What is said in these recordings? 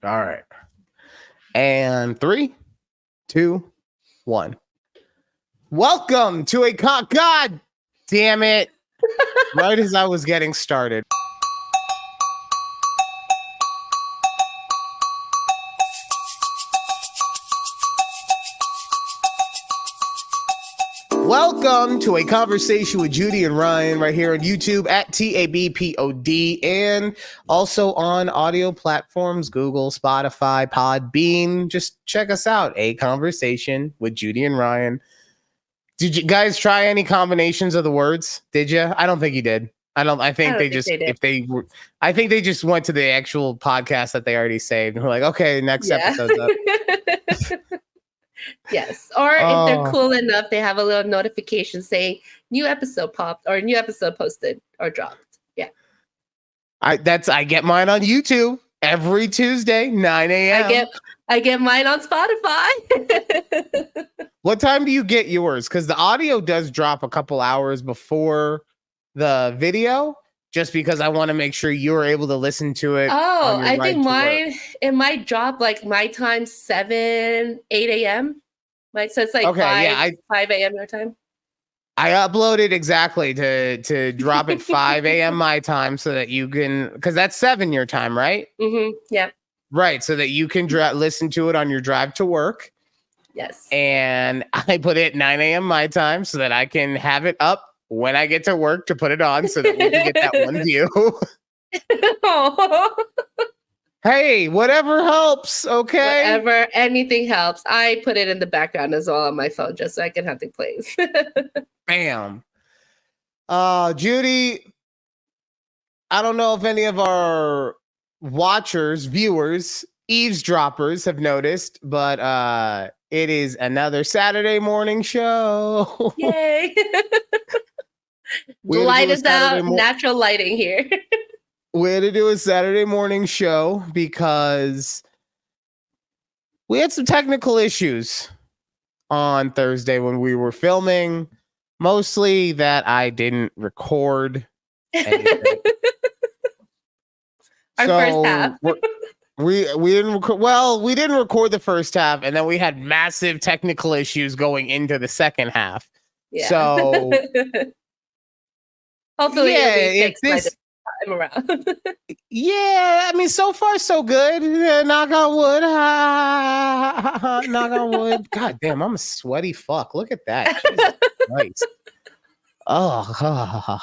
All right. And 3, 2, 1. Welcome to a God damn it. Right as I was getting started. Welcome to a conversation with Judy and Ryan right here on YouTube at takeabreathpod and also on audio platforms, Google, Spotify, Podbean. Just check us out. A conversation with Judy and Ryan. Did you guys try any combinations of the words? Did you? I don't think you did. I think they just went to the actual podcast that they already saved and were like, okay, next episode's up. Yes. Or if they're cool enough, they have a little notification saying new episode popped or new episode posted or dropped. Yeah. I get mine on YouTube every Tuesday, 9 a.m. I get mine on Spotify. What time do you get yours? Because the audio does drop a couple hours before the video, just because I want to make sure you're able to listen to it. Oh, I think it might drop like my time 7, 8 a.m. So it's like 5 a.m. your time. I uploaded exactly to drop at 5 a.m. my time so that you can, because that's 7 your time, right? Mm-hmm. Yeah. Right. So that you can listen to it on your drive to work. Yes. And I put it 9 a.m. my time so that I can have it up when I get to work to put it on so that we can get that one view. Hey, whatever helps, okay? Anything helps. I put it in the background as well on my phone just so I can have the plays. Bam. Judy, I don't know if any of our watchers, viewers, eavesdroppers have noticed, but it is another Saturday morning show. Yay. The light is out, natural lighting here. We had to do a Saturday morning show because we had some technical issues on Thursday when we were filming. Mostly that I didn't record anything. Our first half. We didn't record. Well, we didn't record the first half, and then we had massive technical issues going into the second half. Yeah. So hopefully it'll be fixed by the time around. Yeah, I mean, so far so good. Knock on wood. Knock on wood. God damn, I'm a sweaty fuck. Look at that. Jesus Christ. Oh.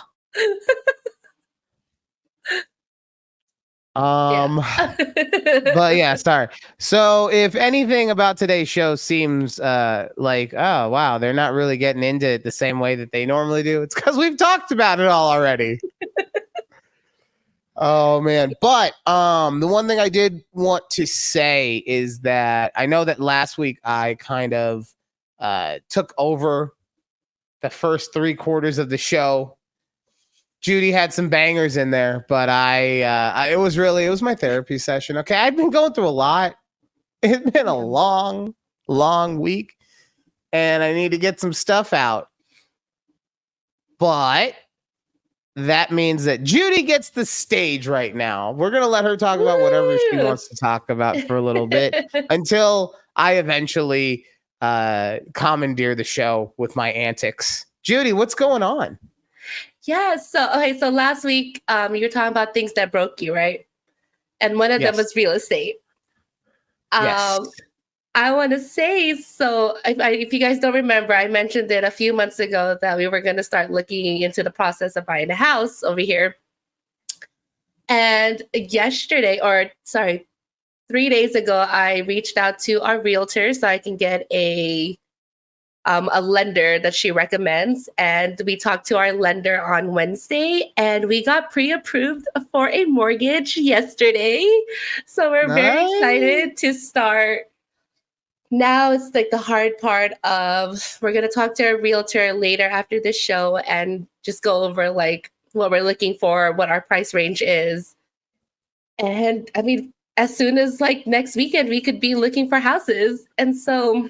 But yeah, sorry. So if anything about today's show seems like, oh wow, they're not really getting into it the same way that they normally do, it's because we've talked about it all already. Oh man. But the one thing I did want to say is that I know that last week I kind of took over the first 3/4 of the show. Judy had some bangers in there, but it was my therapy session. Okay, I've been going through a lot. It's been a long week, and I need to get some stuff out. But that means that Judy gets the stage right now. We're going to let her talk about whatever she wants to talk about for a little bit until I eventually commandeer the show with my antics. Judy, what's going on? Yeah, so last week you were talking about things that broke you, right? And one of them was real estate. Yes. I want to say, so if you guys don't remember, I mentioned it a few months ago that we were going to start looking into the process of buying a house over here. And 3 days ago, I reached out to our realtor so I can get a lender that she recommends. And we talked to our lender on Wednesday and we got pre-approved for a mortgage yesterday. So we're very excited to start. Now it's like the hard part of we're going to talk to our realtor later after the show and just go over like what we're looking for, what our price range is. And I mean, as soon as like next weekend, we could be looking for houses. And so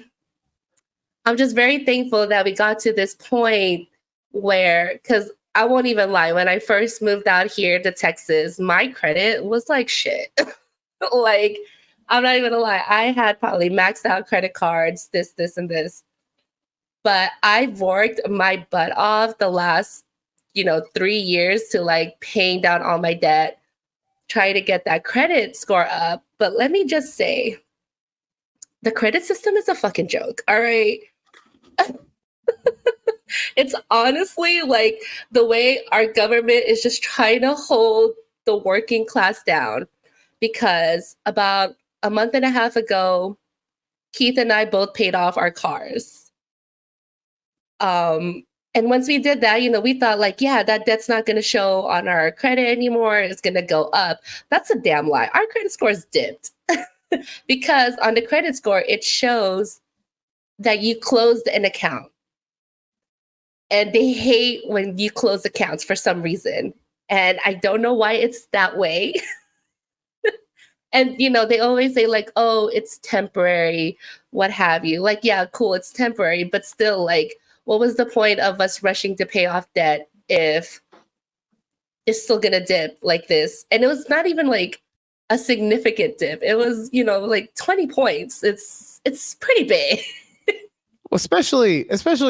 I'm just very thankful that we got to this point where, because I won't even lie, when I first moved out here to Texas, my credit was like shit. Like I'm not even gonna lie. I had probably maxed out credit cards, this, and this. But I've worked my butt off the last, 3 years to like paying down all my debt, trying to get that credit score up. But let me just say, the credit system is a fucking joke. All right. It's honestly like the way our government is just trying to hold the working class down. Because about a month and a half ago, Keith and I both paid off our cars. And once we did that, we thought like, yeah, that debt's not going to show on our credit anymore. It's going to go up. That's a damn lie. Our credit scores dipped because on the credit score, it shows that you closed an account. And they hate when you close accounts for some reason. And I don't know why it's that way. And, they always say like, oh, it's temporary, what have you. Like, yeah, cool, it's temporary. But still, like, what was the point of us rushing to pay off debt if it's still going to dip like this? And it was not even like a significant dip. It was, like 20 points. It's pretty big. Especially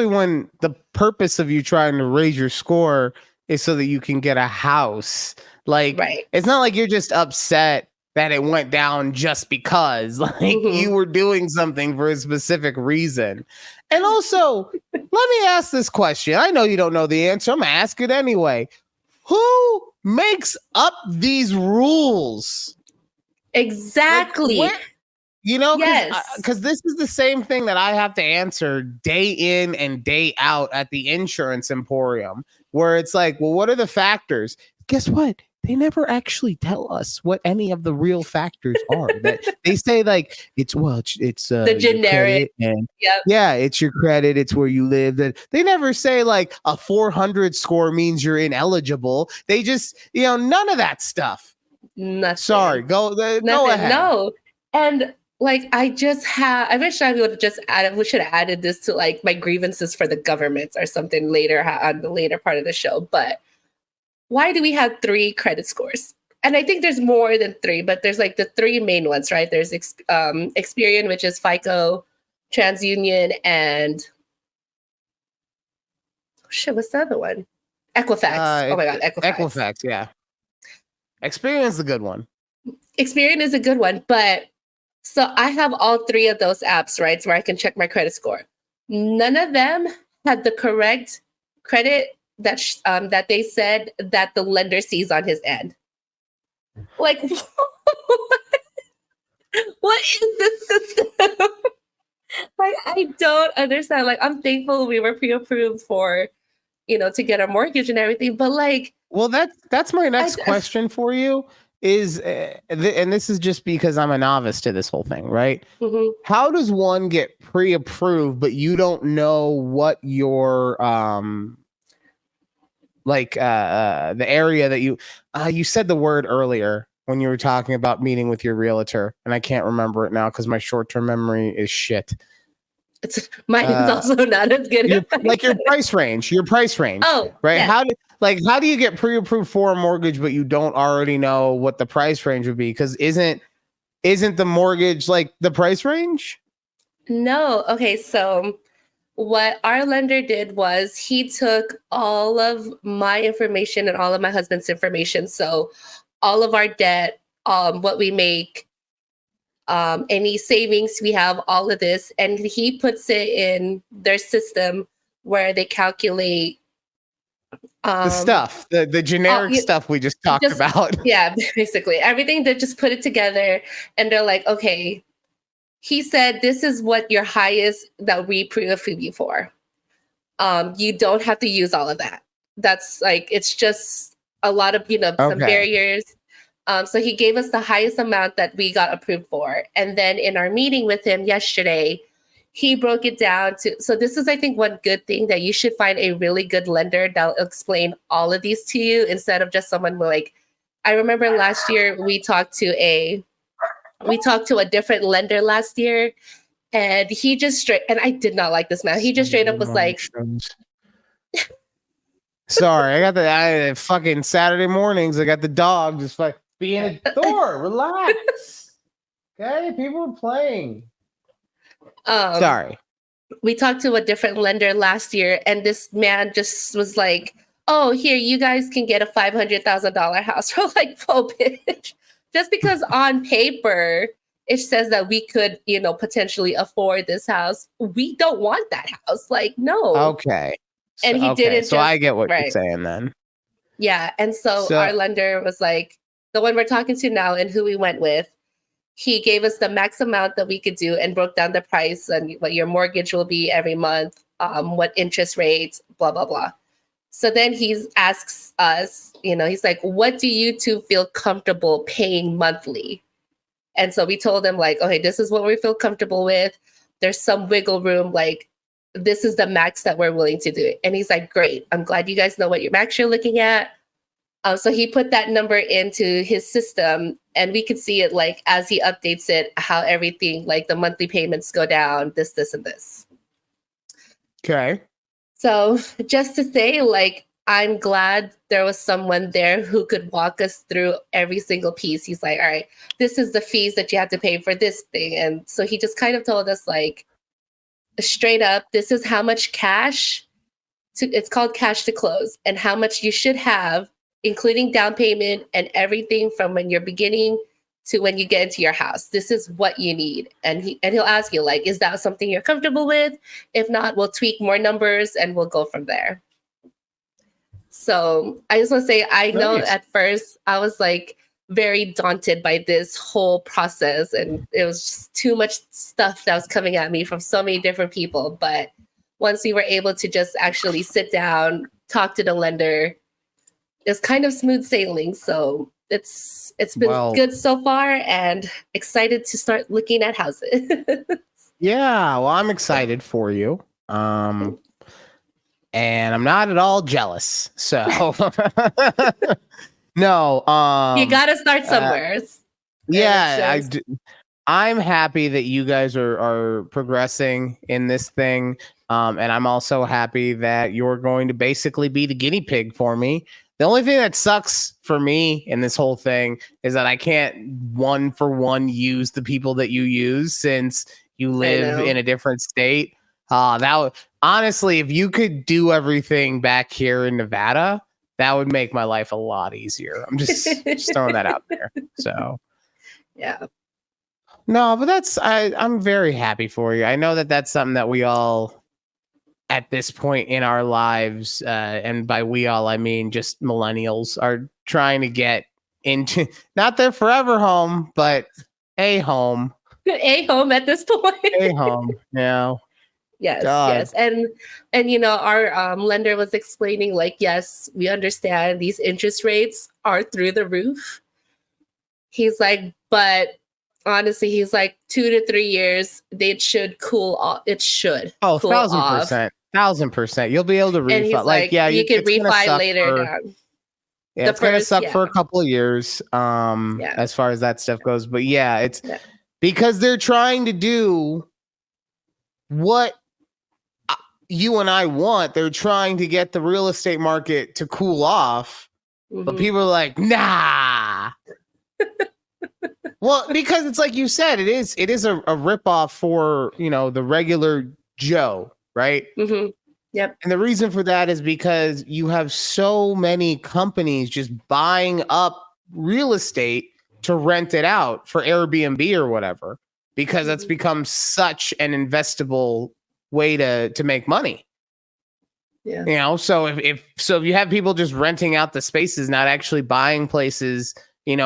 when the purpose of you trying to raise your score is so that you can get a house. Like, right. It's not like you're just upset that it went down just because, like, you were doing something for a specific reason. And also, let me ask this question. I know you don't know the answer. I'm gonna ask it anyway. Who makes up these rules? Exactly. Like, because this is the same thing that I have to answer day in and day out at the insurance emporium, where it's like, well, what are the factors? Guess what? They never actually tell us what any of the real factors are. That they say like it's the generic and yeah, it's your credit, it's where you live. That they never say like a 400 score means you're ineligible. They just none of that stuff. Nothing. Sorry, go ahead. No, and like I wish I would have just added. We should have added this to like my grievances for the government or something later on the later part of the show. But why do we have 3 credit scores? And I think there's more than 3, but there's like the 3 main ones, right? There's Experian, which is FICO, TransUnion, and what's the other one? Equifax. Oh my God, Equifax, yeah. Experian is a good one. Experian is a good one, but so I have all 3 of those apps, right? So where I can check my credit score. None of them had the correct credit that they said that the lender sees on his end. Like, what is this system? Like, I don't understand. Like, I'm thankful we were pre-approved for, to get a mortgage and everything. But like, well, that's my next question for you is, and this is just because I'm a novice to this whole thing, right? How does one get pre-approved, but you don't know what your the area that you said the word earlier when you were talking about meeting with your realtor, and I can't remember it now because my short-term memory is shit. Mine is also not as good. Your price range. Oh, right. Yeah. How do you get pre-approved for a mortgage, but you don't already know what the price range would be? Because isn't the mortgage like the price range? No. Okay. So what our lender did was he took all of my information and all of my husband's information. So all of our debt, what we make, any savings we have, all of this, and he puts it in their system where they calculate the stuff, the generic stuff we just talked about. Yeah, basically everything. They just put it together, and they're like, okay. He said, this is what your highest that we pre-approve you for. You don't have to use all of that. That's like, it's just a lot of, some barriers. So he gave us the highest amount that we got approved for. And then in our meeting with him yesterday, he broke it down to, so this is, I think, one good thing that you should find a really good lender that'll explain all of these to you instead of just someone who like, I remember last year we talked to a different lender last year, and he just and I did not like this man. He just straight up was like, sorry, I got fucking Saturday mornings. I got the dog just like being a door. Relax. Okay, people are playing. Um, Sorry. we talked to a different lender last year, and this man just was like, "Oh, here, you guys can get a $500,000 house." We're like, "Whoa, bitch!" Just because on paper it says that we could, potentially afford this house, we don't want that house. Like, no. Okay. And he Okay. didn't So I just get what you're right. saying then. Yeah. And so our So lender was like, the one we're talking to now and who we went with, he gave us the max amount that we could do and broke down the price and what your mortgage will be every month, what interest rates, blah, blah, blah. So then he asks us, he's like, what do you two feel comfortable paying monthly? And so we told him, like, okay, this is what we feel comfortable with. There's some wiggle room. Like, this is the max that we're willing to do. And he's like, great. I'm glad you guys know what your max you're looking at. So he put that number into his system, and we could see it like as he updates it, how everything, like the monthly payments go down, this, and this. okay. So just to say, like, I'm glad there was someone there who could walk us through every single piece. He's like, all right, this is the fees that you have to pay for this thing. And so he just kind of told us, like, straight up, this is how much cash it's called cash to close, and how much you should have, including down payment and everything from when you're beginning to when you get into your house. This is what you need. And he'll ask you, like, is that something you're comfortable with? If not, we'll tweak more numbers and we'll go from there. So I just want to say, I know Nice. at first I was like very daunted by this whole process, and it was just too much stuff that was coming at me from so many different people. But once we were able to just actually sit down, talk to the lender, it's kind of smooth sailing. So it's been good so far, and excited to start looking at houses. Yeah, well, I'm excited for you. And I'm not at all jealous. So no, You got to start somewhere. Yeah, I'm happy that you guys are progressing in this thing. And I'm also happy that you're going to basically be the guinea pig for me. The only thing that sucks for me in this whole thing is that I can't one for one use the people that you use since you live in a different state. Honestly, if you could do everything back here in Nevada, that would make my life a lot easier. I'm just throwing that out there. So yeah. No, but I'm very happy for you. I know that that's something that we all at this point in our lives, and by we all, I mean just millennials, are trying to get into not their forever home, but a home. A home at this point. A home, yeah. Yes, God. yes. And our lender was explaining, like, yes, we understand these interest rates are through the roof. He's like, but honestly, he's like 2 to 3 years, they should cool off. It should. Oh, cool 1,000%. 1,000%. You'll be able to refi. And he's like, yeah, you can refi later down. Yeah, it's gonna suck for a couple of years, as far as that stuff goes. But yeah, it's because they're trying to do what you and I want. They're trying to get the real estate market to cool off, but people are like, nah. Well, because it's like you said, it is a ripoff for the regular Joe, right? Mm-hmm. Yep. And the reason for that is because you have so many companies just buying up real estate to rent it out for Airbnb or whatever, because that's become such an investable way to make money. Yeah. So if you have people just renting out the spaces, not actually buying places,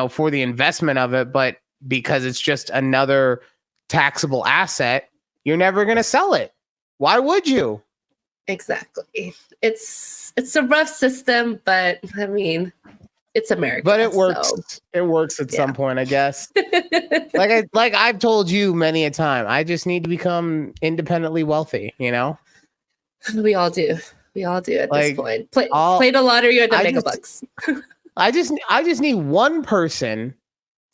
for the investment of it, but because it's just another taxable asset, you're never going to sell it. Why would you? Exactly. It's a rough system, but I mean, it's America. But it works. So. It works at some point, I guess. like I've told you many a time, I just need to become independently wealthy, We all do. We all do at this point. Play the lottery or the megabucks. I just need one person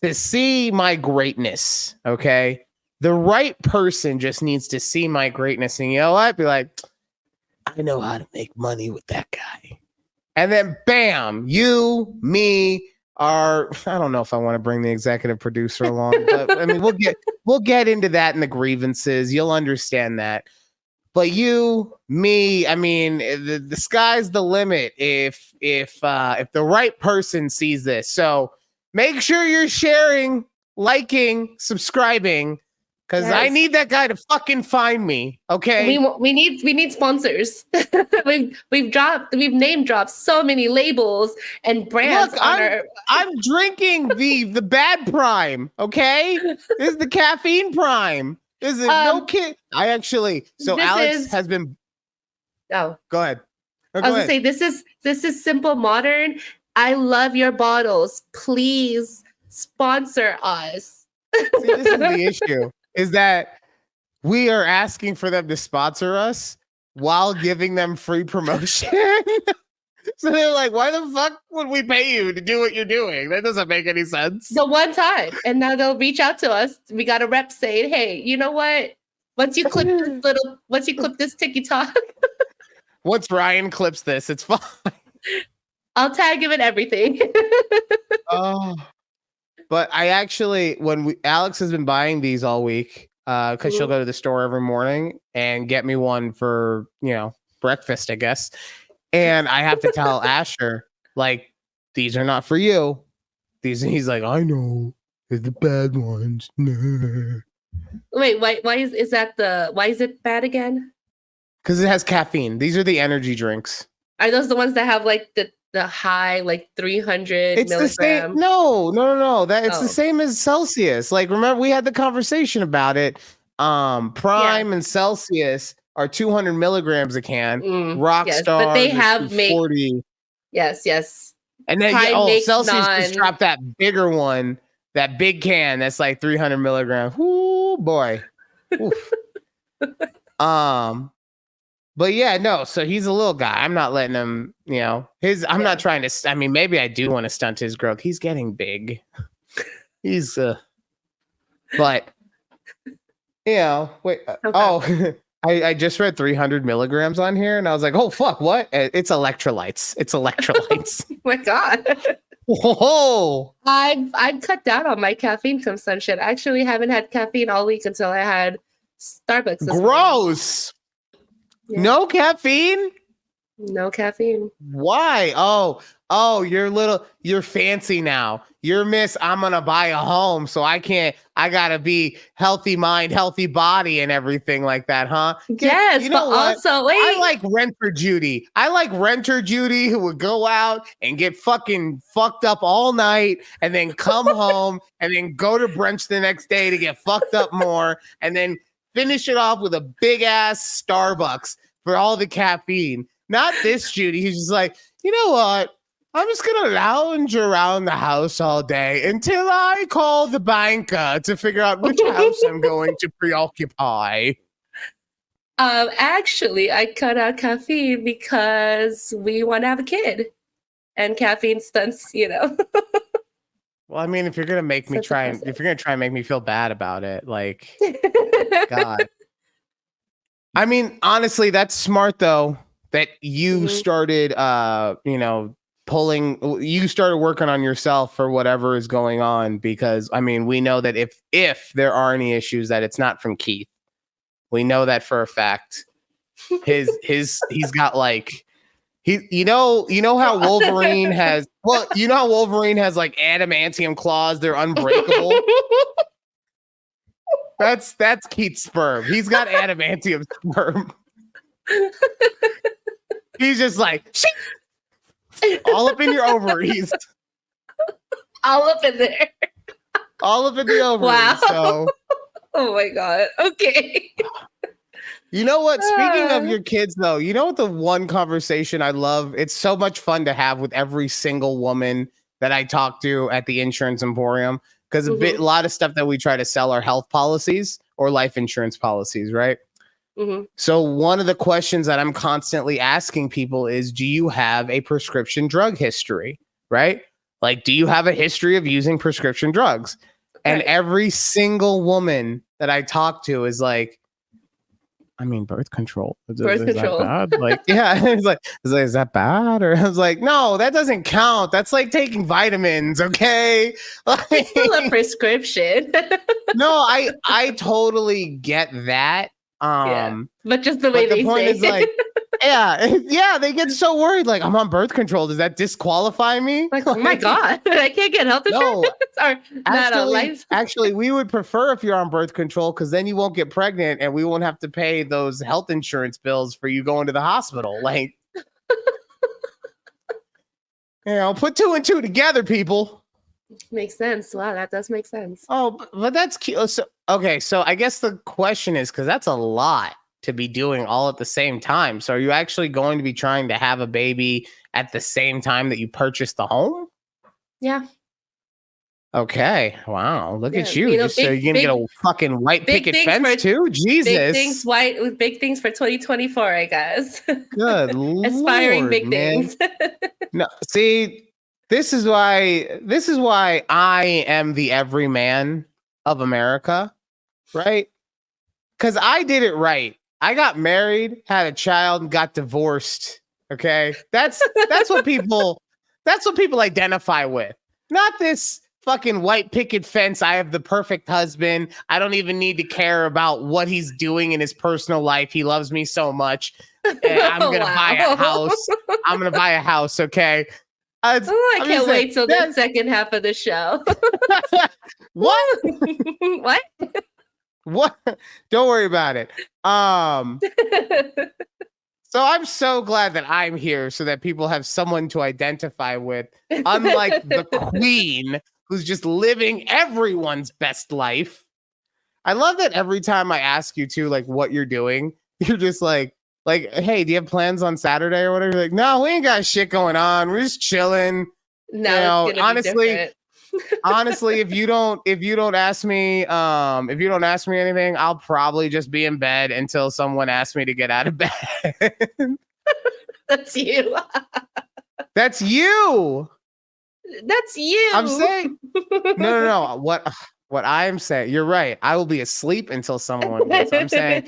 to see my greatness, okay? The right person just needs to see my greatness, and you know what? Be like, I know how to make money with that guy. And then bam, you, me, I don't know if I want to bring the executive producer along, but I mean, we'll get into that in the grievances. You'll understand that. But you, me, I mean, the sky's the limit if the right person sees this. So make sure you're sharing, liking, subscribing, because I Yes. need that guy to fucking find me. Okay. We need sponsors. we've name dropped so many labels and brands Look, on our. I'm drinking the bad prime. Okay, this is the caffeine prime. This is no kid. I actually. So Alex has been. Oh, Go ahead. No, I go was gonna ahead. say this is Simple Modern. I love your bottles. Please sponsor us. See, this is the issue: is that we are asking for them to sponsor us while giving them free promotion. So they're like, why the fuck would we pay you to do what you're doing? That doesn't make any sense. The one time. And now they'll reach out to us. We got a rep saying, hey, you know what? Once you clip this TikTok, once Ryan clips this, it's fine. I'll tag him and everything. Oh, but I actually, Alex has been buying these all week, because she'll go to the store every morning and get me one for, breakfast, I guess. And I have to tell Asher, like, these are not for you. He's like, I know, they're the bad ones. Wait, why is it bad again? Because it has caffeine. These are the energy drinks. Are those the ones that have like the high, like 300 it's milligram? The same. No. It's the same as Celsius. Like, remember, we had the conversation about it. Prime and Celsius are 200 milligrams a can. Rockstar, yes, but they have 40. Yes. And then Celsius just dropped that bigger one, that big can that's like 300 milligrams. Ooh, boy. But yeah, no. So he's a little guy. I'm not letting him. I'm not trying to. I mean, maybe I do want to stunt his growth. He's getting big. He's but wait. Okay. I just read 300 milligrams on here, and I was like, oh fuck, what? It's electrolytes. Oh my god. Whoa. I've cut down on my caffeine consumption. I actually haven't had caffeine all week until I had Starbucks. Gross. Yeah. No caffeine? No caffeine. Why? Oh, you're fancy now. You're Miss, I'm gonna buy a home, so I gotta be healthy mind, healthy body, and everything like that, huh? Yes, you know what? Also, wait. I like Renter Judy who would go out and get fucking fucked up all night and then come home and then go to brunch the next day to get fucked up more and then finish it off with a big ass Starbucks for all the caffeine. Not this Judy. He's just like, you know what? I'm just going to lounge around the house all day until I call the banker to figure out which house I'm going to preoccupy. Actually, I cut out caffeine because we want to have a kid. And caffeine stunts, Well, I mean, if you're going to make me try and make me feel bad about it, like, God. I mean, honestly, that's smart, though, that you started, you started working on yourself for whatever is going on, because, I mean, we know that if there are any issues, that it's not from Keith. We know that for a fact. He's got like, you know how Wolverine has, like adamantium claws. They're unbreakable. That's Keith's sperm. He's got adamantium sperm. He's just like, shit! All up in your ovaries. All up in there. All up in the ovaries. Wow. So. Oh my God. Okay. You know what? Speaking of your kids, though, you know what? The one conversation I love, it's so much fun to have with every single woman that I talk to at the insurance emporium, because a lot of stuff that we try to sell are health policies or life insurance policies, right? So one of the questions that I'm constantly asking people is, do you have a prescription drug history, right? Like, do you have a history of using prescription drugs? And every single woman that I talk to is like, I mean, birth control. Birth Is that control. bad? Like, yeah, it's like, is that bad? Or I was like, no, that doesn't count. That's like taking vitamins, okay? It's still a Like, prescription. no, I totally get that. Yeah. But just the way But the they point say. is like, yeah, they get so worried. Like, I'm on birth control. Does that disqualify me? Like, oh my God, I can't get health insurance No, or not a life. actually, we would prefer if you're on birth control because then you won't get pregnant and we won't have to pay those health insurance bills for you going to the hospital. Like, put 2 and 2 together, people. Makes sense. Wow, that does make sense. Oh, but that's cute. So, okay, so I guess the question is because that's a lot to be doing all at the same time. So, are you actually going to be trying to have a baby at the same time that you purchase the home? Yeah. Okay. Wow. Look at you. You know, Just so you're gonna get a fucking white picket fence too? Jesus. Big things for 2024, I guess. Good Aspiring Lord, big man. things. No, see, this is why I am the everyman of America, right? Because I did it right. I got married, had a child, and got divorced. Okay. That's what people identify with. Not this fucking white picket fence. I have the perfect husband. I don't even need to care about what he's doing in his personal life. He loves me so much. I'm gonna buy a house. I'm gonna buy a house. Okay. I can't wait till the second half of the show. What? What? What? Don't worry about it. So I'm so glad that I'm here so that people have someone to identify with, unlike the queen who's just living everyone's best life. I love that every time I ask you to, like, what you're doing, you're just like, hey, do you have plans on Saturday or whatever? You're like, no, we ain't got shit going on. We're just chilling. No, honestly, honestly, if you don't ask me anything, I'll probably just be in bed until someone asks me to get out of bed. That's you. That's you. That's you. I'm saying no. What I am saying, you're right. I will be asleep until someone gets. I'm saying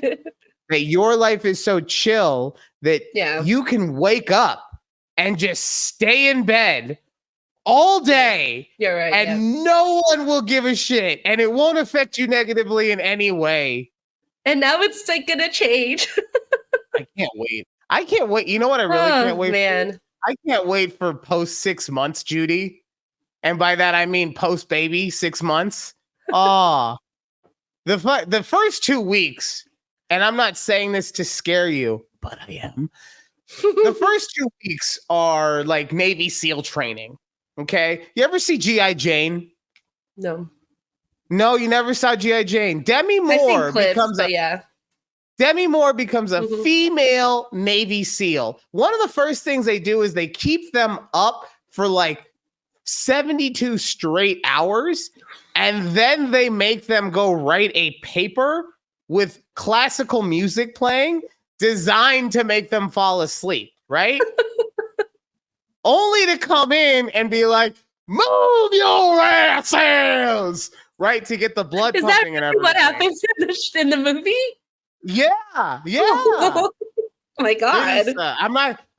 that your life is so chill that you can wake up and just stay in bed all day. You're right. And no one will give a shit. And it won't affect you negatively in any way. And now it's like gonna change. I can't wait. You know what I really can't wait for? I can't wait for post 6 months, Judy. And by that I mean post baby 6 months. The first 2 weeks, and I'm not saying this to scare you, but I am. The first 2 weeks are like Navy SEAL training. Okay. You ever see G.I. Jane? No, you never saw G.I. Jane. Demi Moore becomes a female Navy SEAL. One of the first things they do is they keep them up for like 72 straight hours, and then they make them go write a paper with classical music playing designed to make them fall asleep, right? Only to come in and be like, move your asses, right? To get the blood pumping and everything. What happens in the movie? Yeah. Oh my God.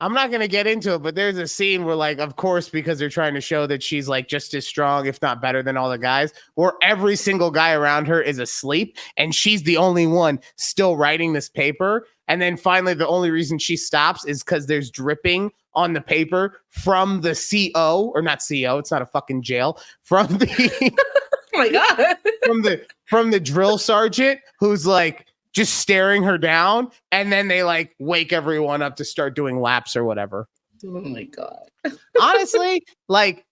I'm not gonna get into it, but there's a scene where, like, of course, because they're trying to show that she's like just as strong, if not better than all the guys, where every single guy around her is asleep and she's the only one still writing this paper. And then finally, the only reason she stops is because there's dripping on the paper from the CO, or not CO, it's not a fucking jail, from the oh my God. from the drill sergeant who's like just staring her down, and then they like wake everyone up to start doing laps or whatever. Oh my God. Honestly, like,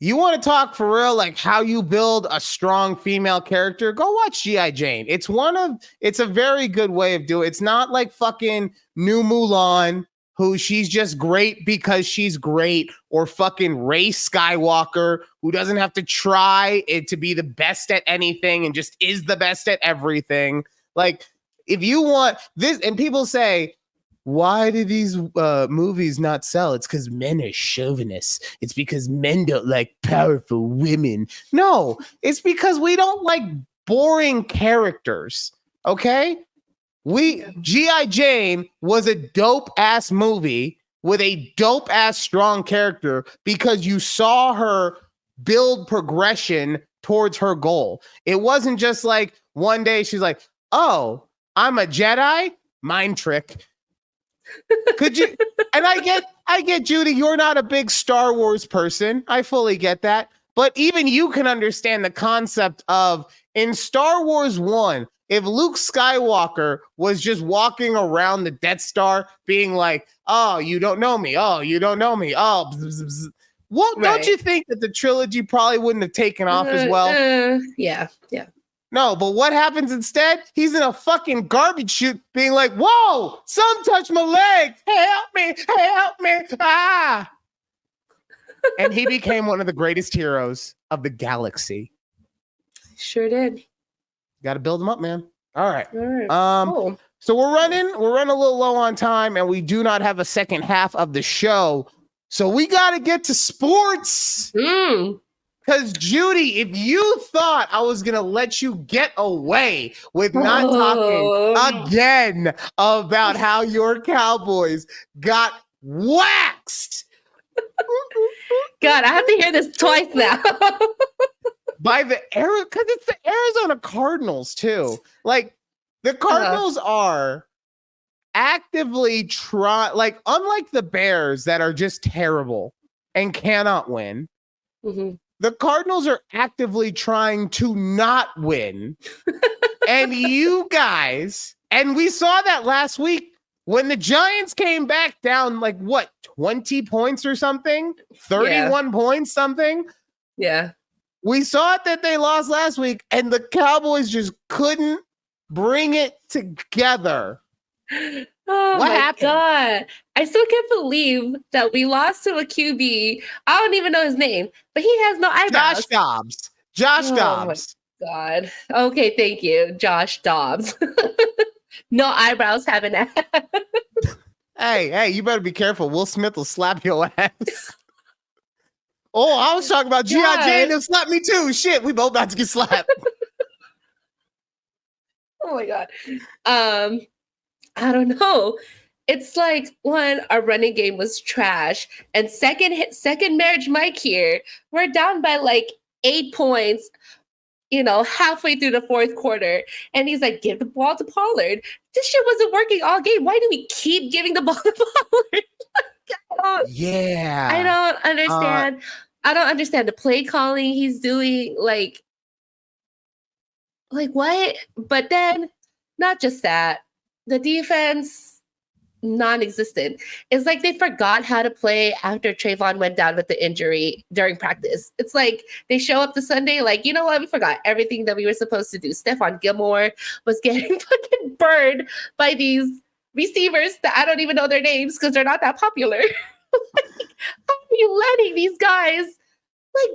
you want to talk for real, like how you build a strong female character, go watch G.I. Jane. It's a very good way of doing it. It's not like fucking New Mulan, who she's just great because she's great, or fucking Rey Skywalker, who doesn't have to try it to be the best at anything and just is the best at everything. Like, if you want this, and people say, why do these movies not sell? It's because men are chauvinists. It's because men don't like powerful women. No, it's because we don't like boring characters. Okay? G.I. Jane was a dope ass movie with a dope ass strong character because you saw her build progression towards her goal. It wasn't just like one day she's like, oh, I'm a Jedi? Mind trick. Could you? And I get Judy, you're not a big Star Wars person. I fully get that. But even you can understand the concept of in Star Wars 1, if Luke Skywalker was just walking around the Death Star being like, oh, you don't know me. Oh, you don't know me. Oh, bzz, bzz, bzz. Well, don't you think that the trilogy probably wouldn't have taken off as well? Yeah. No, but what happens instead? He's in a fucking garbage chute being like, whoa, some touch my leg. Help me. Ah. And he became one of the greatest heroes of the galaxy. Sure did. Got to build him up, man. All right. Cool. So we're running a little low on time, and we do not have a second half of the show. So we got to get to sports. Because, Judy, if you thought I was going to let you get away with not talking again about how your Cowboys got waxed. God, I have to hear this twice now. By the because it's the Arizona Cardinals, too. Like, the Cardinals are actively unlike the Bears that are just terrible and cannot win. The Cardinals are actively trying to not win. And you guys, and we saw that last week when the Giants came back down 20 points or something, 31 points, something. Yeah. We saw it that they lost last week, and the Cowboys just couldn't bring it together. Oh what my happened? God. I still can't believe that we lost to a QB. I don't even know his name, but he has no eyebrows. Josh Dobbs. My God. Okay, thank you, Josh Dobbs. No eyebrows, having ass. Hey, you better be careful. Will Smith will slap your ass. Oh, I was talking about G.I. Jane. He'll slap me too. Shit, we both about to get slapped. Oh my God. I don't know. It's like when our running game was trash, and second marriage Mike here, we're down by 8 points, halfway through the fourth quarter. And he's like, give the ball to Pollard. This shit wasn't working all game. Why do we keep giving the ball to Pollard? Yeah. I don't understand. I don't understand the play calling he's doing. Like what? But then, not just that, the defense, non-existent. It's like they forgot how to play after Trayvon went down with the injury during practice. It's like they show up to Sunday you know what? We forgot everything that we were supposed to do. Stephon Gilmore was getting fucking burned by these receivers that I don't even know their names because they're not that popular. How are you letting these guys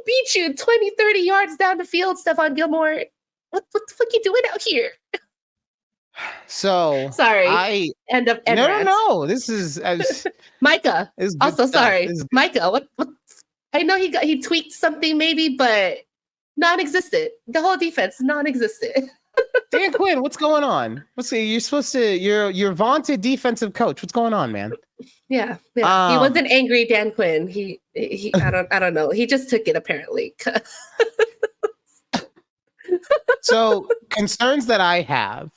beat you 20, 30 yards down the field, Stephon Gilmore? What the fuck you doing out here? So sorry. No. This is Micah. Also, sorry, Micah. What? I know he tweaked something maybe, but non-existent. The whole defense non-existent. Dan Quinn, what's going on? You're supposed to. You're vaunted defensive coach. What's going on, man? Yeah. He wasn't angry, Dan Quinn. He I don't know. He just took it apparently. So concerns that I have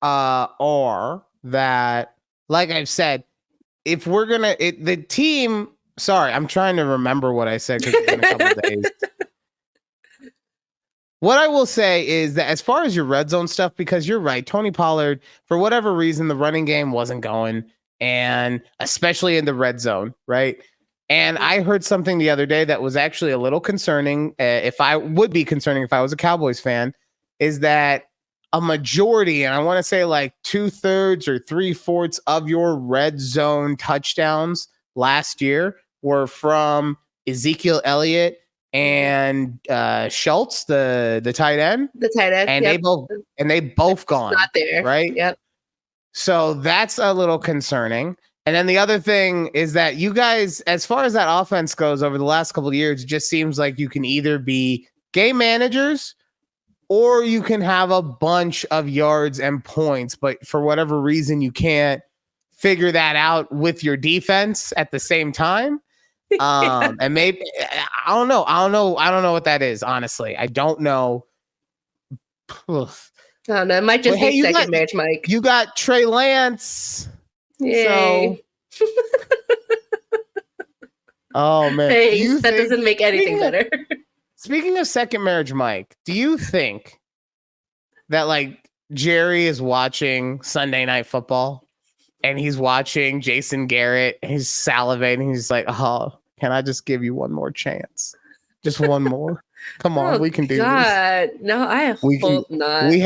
are that, like I've said, if we're gonna the team. Sorry, I'm trying to remember what I said because it's been a couple days. What I will say is that as far as your red zone stuff, because you're right, Tony Pollard, for whatever reason, the running game wasn't going, and especially in the red zone, right? And I heard something the other day that was actually a little concerning. If I would be concerning if I was a Cowboys fan, is that a majority, and I want to say 2/3 or 3/4 of your red zone touchdowns last year were from Ezekiel Elliott and Schultz, the tight end. The tight end. And they both gone. Not there. Right? Yep. So that's a little concerning. And then the other thing is that you guys, as far as that offense goes over the last couple of years, it just seems like you can either be game managers or you can have a bunch of yards and points, but for whatever reason, you can't figure that out with your defense at the same time. And maybe I don't know what that is. Honestly, I don't know. I don't know. It might just be second marriage, Mike. You got Trey Lance. Yay. So. Oh man, Thanks. That doesn't make anything better. Speaking of second marriage, Mike, do you think that like Jerry is watching Sunday Night Football and he's watching Jason Garrett and he's salivating? He's like, oh, can I just give you one more chance? Just one more. Come on, we can do this. No, I hope not. We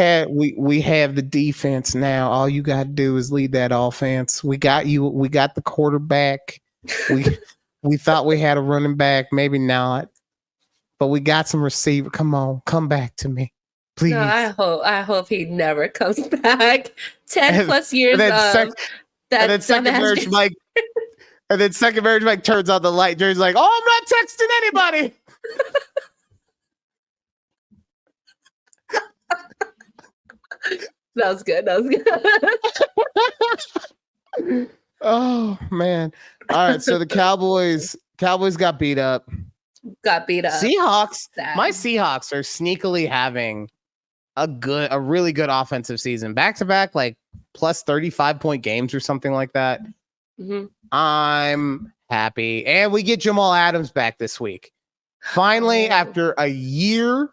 have the defense now. All you got to do is lead that offense. We got you. We got the quarterback. We thought we had a running back, maybe not, but we got some receiver. Come on, come back to me, please. No, I hope he never comes back. 10 plus years of that. And then second marriage Mike. And then second marriage Mike turns on the light. Jerry's like, "Oh, I'm not texting anybody." That was good. Oh man. All right, so the Cowboys got beat up. Seahawks. My Seahawks are sneakily having a really good offensive season. Back-to-back like plus 35-point games or something like that. Mm-hmm. I'm happy. And we get Jamal Adams back this week. Finally, after a year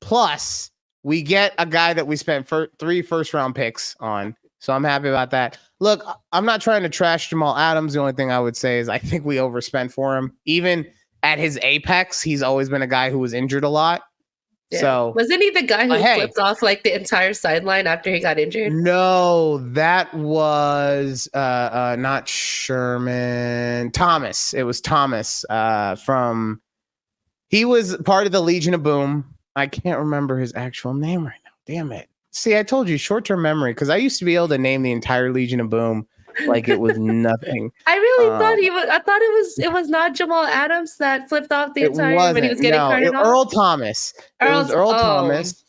plus, we get a guy that we spent 3 first-round picks on. So I'm happy about that. Look, I'm not trying to trash Jamal Adams. The only thing I would say is I think we overspent for him. Even at his apex, he's always been a guy who was injured a lot. Yeah. So wasn't he the guy who flipped off like the entire sideline after he got injured? No, that was not Sherman. Thomas. It was Thomas he was part of the Legion of Boom. I can't remember his actual name right now. Damn it. See, I told you, short-term memory, because I used to be able to name the entire Legion of Boom like it was nothing. I really thought I thought it was not Jamal Adams that flipped off the entire when he was getting carted off. Earl Thomas. It was Earl Thomas.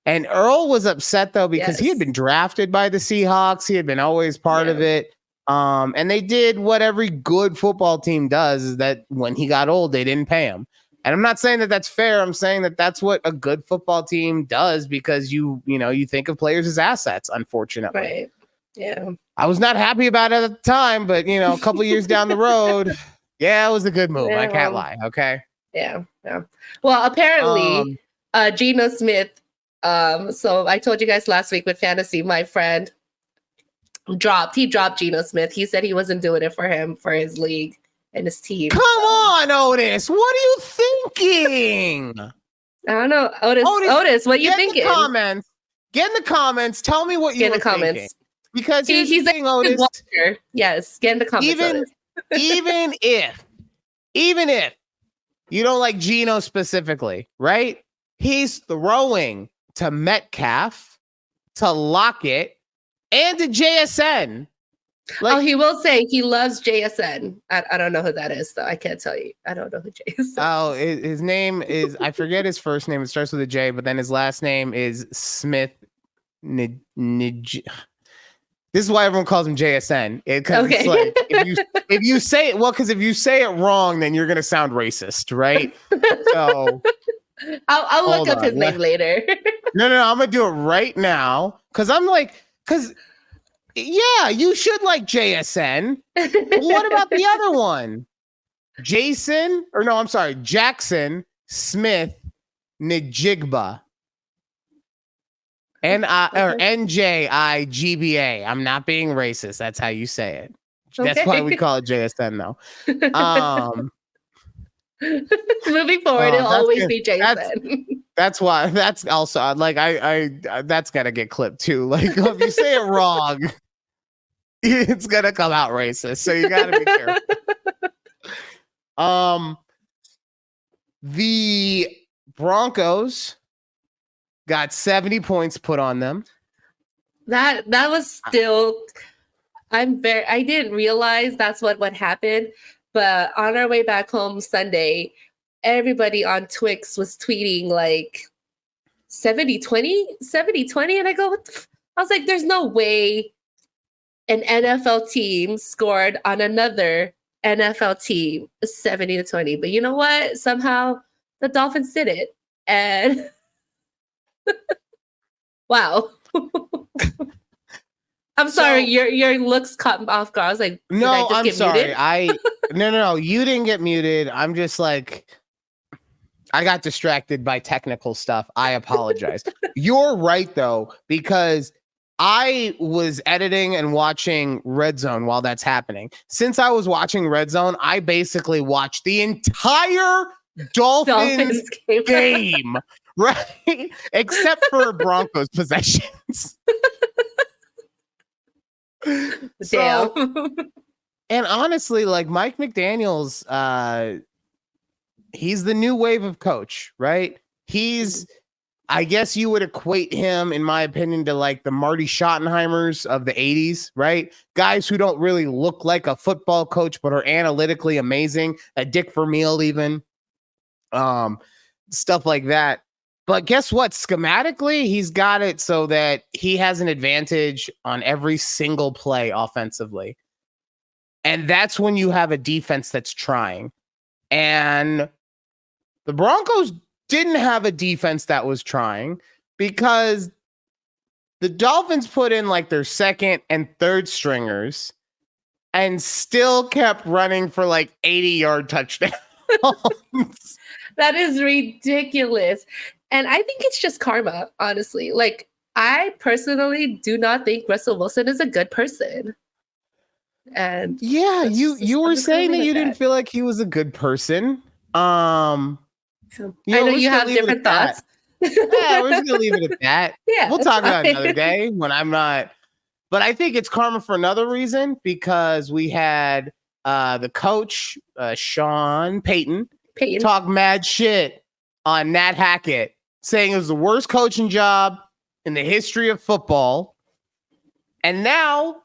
And Earl was upset though because he had been drafted by the Seahawks. He had been always part of it. And they did what every good football team does, is that when he got old, they didn't pay him. And I'm not saying that that's fair. I'm saying that that's what a good football team does, because you think of players as assets, unfortunately. Right. Yeah. I was not happy about it at the time, but a couple of years down the road, it was a good move. I can't lie. Okay. Yeah. Yeah. Well, apparently, Geno Smith. So I told you guys last week with fantasy, my friend dropped Geno Smith. He said he wasn't doing it for him, for his league and his team. Come on, Otis. What are you thinking? I don't know. Otis, what you thinking? Get in the comments. Tell me what you were thinking. Because he's the thing, Otis. Yes, get in the comments. Even if you don't like Geno specifically, right? He's throwing to Metcalf, to Lockett, and to JSN. He will say he loves JSN. I don't know who that is, though. I can't tell you. I don't know who JSN is. Oh, his name is, I forget his first name. It starts with a J, but then his last name is Smith. This is why everyone calls him JSN. Because it's like, if you say it, because if you say it wrong, then you're gonna sound racist, right? So I'll look up his name later. No, I'm gonna do it right now, because you should like JSN. What about the other one? Jackson Smith Njigba. NJIGBA. I'm not being racist. That's how you say it. That's why we call it JSN though. Moving forward, it'll always be JSN. That's why. That's also like I that's gotta get clipped too. Like if you say it wrong, it's gonna come out racist. So you gotta be careful. The Broncos got 70 points put on them. That was still. I didn't realize that's what happened. But on our way back home Sunday, everybody on Twix was tweeting like 70-20, 70-20. And I go, I was like, there's no way an NFL team scored on another NFL team 70-20. But you know what? Somehow the Dolphins did it. And wow. I'm sorry, your looks caught me off guard. I was like, no, I'm sorry. Muted? No, you didn't get muted. I'm just like, I got distracted by technical stuff. I apologize. You're right though, because I was editing and watching Red Zone while that's happening. Since I was watching Red Zone, I basically watched the entire Dolphins game, right? Except for Broncos possessions. Damn. And honestly, like Mike McDaniel's, he's the new wave of coach, right? I guess you would equate him, in my opinion, to like the Marty Schottenheimers of the 80s, right? Guys who don't really look like a football coach, but are analytically amazing. A Dick Vermeil even. Stuff like that. But guess what? Schematically, he's got it so that he has an advantage on every single play offensively. And that's when you have a defense that's trying. And the Broncos didn't have a defense that was trying because the Dolphins put in like their second and third stringers and still kept running for like 80-yard touchdowns. That is ridiculous. And I think it's just karma, honestly. Like, I personally do not think Russell Wilson is a good person. And yeah, you were saying that you didn't feel like he was a good person. I know you have different thoughts. Yeah, we're just gonna leave it at that. Yeah, we'll talk about it another day when I'm not. But I think it's karma for another reason, because we had the coach, Sean Payton, talk mad shit on Nat Hackett, saying it was the worst coaching job in the history of football. And now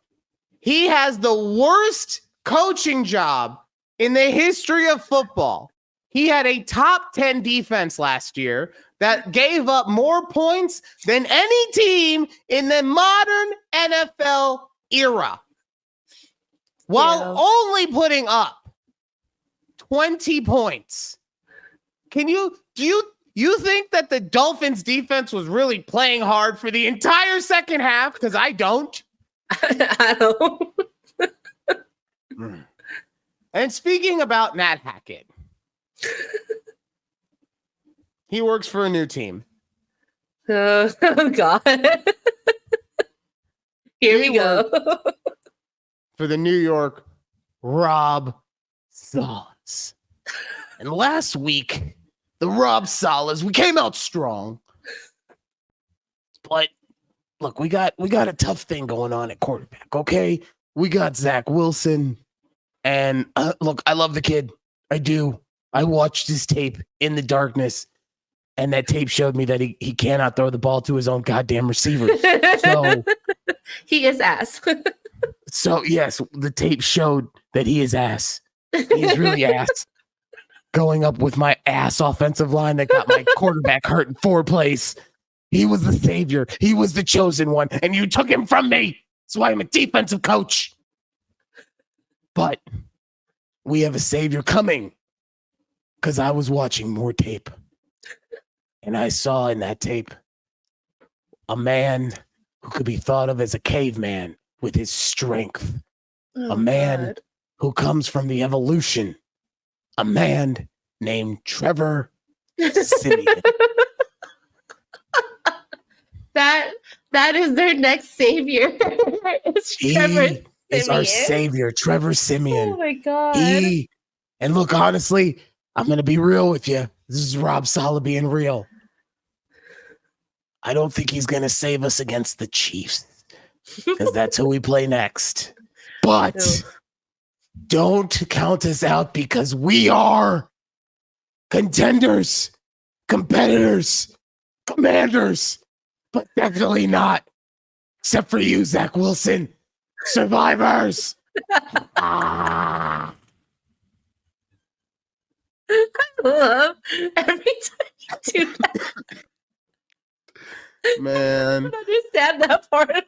he has the worst coaching job in the history of football. He had a top 10 defense last year that gave up more points than any team in the modern NFL era, while only putting up 20 points. Do you think that the Dolphins defense was really playing hard for the entire second half? Because I don't. I don't. And speaking about Nat Hackett, he works for a new team. Oh God. Here we go. For the New York Rob Salas. And last week, the Rob Salas, we came out strong. But look, we got a tough thing going on at quarterback, okay? We got Zach Wilson. And look, I love the kid. I do. I watched his tape in the darkness, and that tape showed me that he cannot throw the ball to his own goddamn receiver. So he is ass. So yes, the tape showed that he is ass. He's really ass. Going up with my ass offensive line that got my quarterback hurt in 4 plays. He was the savior. He was the chosen one, and you took him from me. That's why I'm a defensive coach. But we have a savior coming, because I was watching more tape. And I saw in that tape a man who could be thought of as a caveman with his strength. A man who comes from the evolution. A man named Trevor Siemian. That is their next savior. He is our savior, Trevor Siemian. Oh my God. And look, honestly, I'm going to be real with you. This is Rob Saleh being real. I don't think he's going to save us against the Chiefs, because that's who we play next. But don't count us out, because we are contenders, competitors, commanders, but definitely not, except for you, Zach Wilson, survivors. I love every time you do that. Man. I don't understand that part.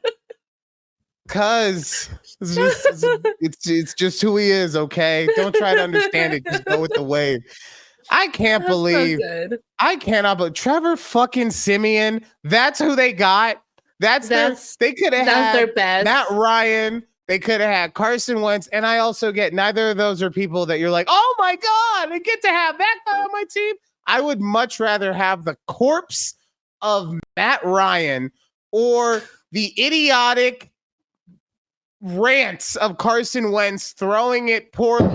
Cause it's just who he is, okay? Don't try to understand it. Just go with the wave. I can't That's believe so good. I cannot, but Trevor fucking Simeon, that's who they got. They could have That's their had best. Matt Ryan, they could have had Carson Wentz, and I also get neither of those are people that you're like, oh my God, I get to have that guy on my team. I would much rather have the corpse of Matt Ryan or the idiotic rants of Carson Wentz throwing it poorly.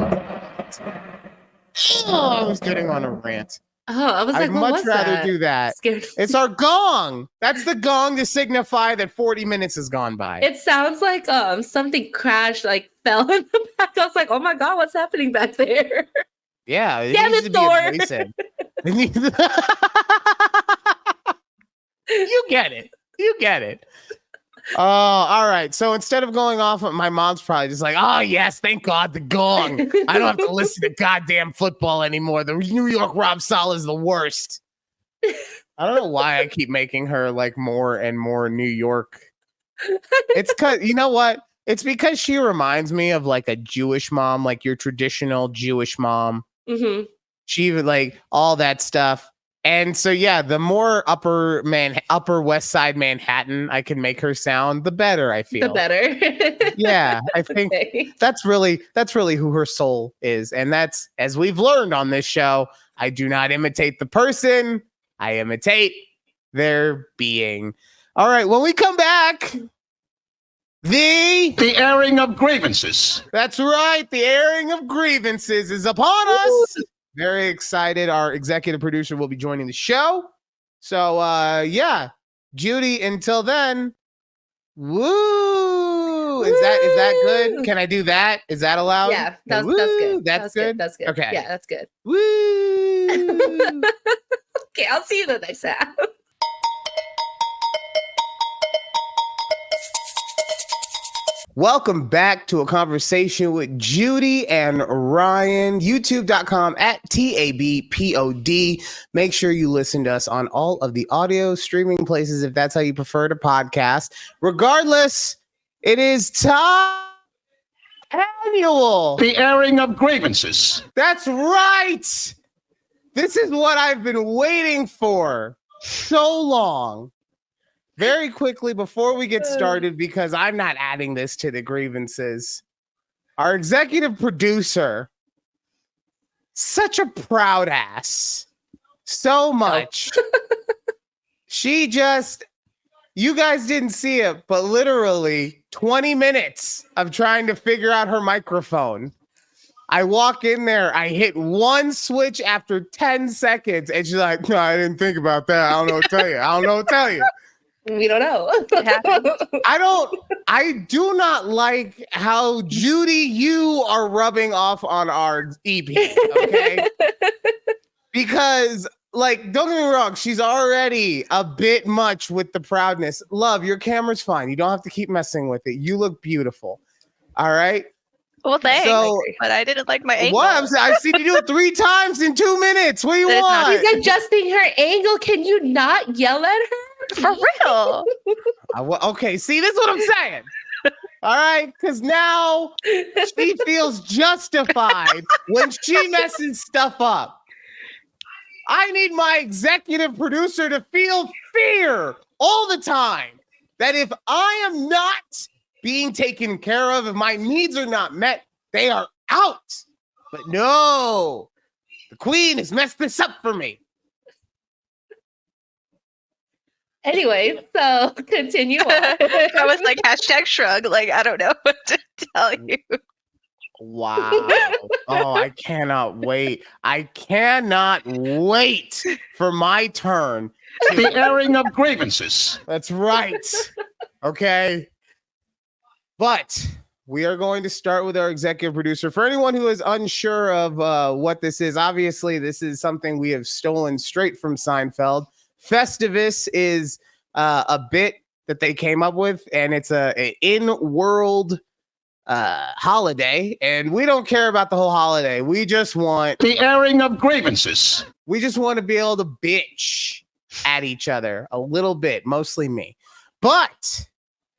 Oh, I was getting on a rant. Oh, I was I'd like, what much was rather that? do that. Scared. It's our gong. That's the gong to signify that 40 minutes has gone by. It sounds like something crashed, like fell in the back. I was like, oh my God, what's happening back there? Yeah, it Damn needs it, to Thor. be abrasive. You get it. You get it. Oh, all right. So instead of going off, my mom's probably just like, oh, yes, thank God, the gong. I don't have to listen to goddamn football anymore. The New York Rob Sala is the worst. I don't know why I keep making her like more and more New York. It's because, you know what? It's because she reminds me of like a Jewish mom, like your traditional Jewish mom. Mm-hmm. She would like all that stuff. And so, yeah, the more upper West Side Manhattan I can make her sound, the better I feel. The better. Yeah, I think that's really who her soul is. And that's, as we've learned on this show, I do not imitate the person. I imitate their being. All right, when we come back, the airing of grievances. That's right. The airing of grievances is upon us. Very excited. Our executive producer will be joining the show. So, yeah, Judy, until then, woo. Is that good? Can I do that? Is that allowed? Yeah, that's good. That's good. That's good. Okay. Yeah, that's good. Woo. Okay, I'll see you the next time. Welcome back to a conversation with Judy and Ryan. YouTube.com @TABPOD. Make sure you listen to us on all of the audio streaming places if that's how you prefer to podcast. Regardless, it is time. Annual airing of grievances. That's right. This is what I've been waiting for so long. Very quickly, before we get started, because I'm not adding this to the grievances, our executive producer, such a proud ass, so much. She just, you guys didn't see it, but literally 20 minutes of trying to figure out her microphone. I walk in there, I hit one switch after 10 seconds, and she's like, no, I didn't think about that. I don't know what to tell you. I don't know what to tell you. We don't know. I do not like how Judy, you are rubbing off on our EP, okay? Because, like, don't get me wrong, she's already a bit much with the proudness. Love, your camera's fine. You don't have to keep messing with it. You look beautiful. All right? Well, thanks, So, but I didn't like my angle. What? I've seen you do it 3 times in 2 minutes. What do you want? She's adjusting her angle. Can you not yell at her? For real. Okay, see, this is what I'm saying. All right, because now she feels justified when she messes stuff up. I need my executive producer to feel fear all the time that if I am not being taken care of, if my needs are not met, they are out. But no, the queen has messed this up for me. Anyway, so continue on. I was like, #shrug. Like, I don't know what to tell you. Wow. Oh, I cannot wait. I cannot wait for my turn. airing of grievances. That's right. Okay. But we are going to start with our executive producer. For anyone who is unsure of what this is, obviously, this is something we have stolen straight from Seinfeld. Festivus is a bit that they came up with, and it's a in-world holiday, and we don't care about the whole holiday. We just want airing of grievances. We just want to be able to bitch at each other a little bit, mostly me. But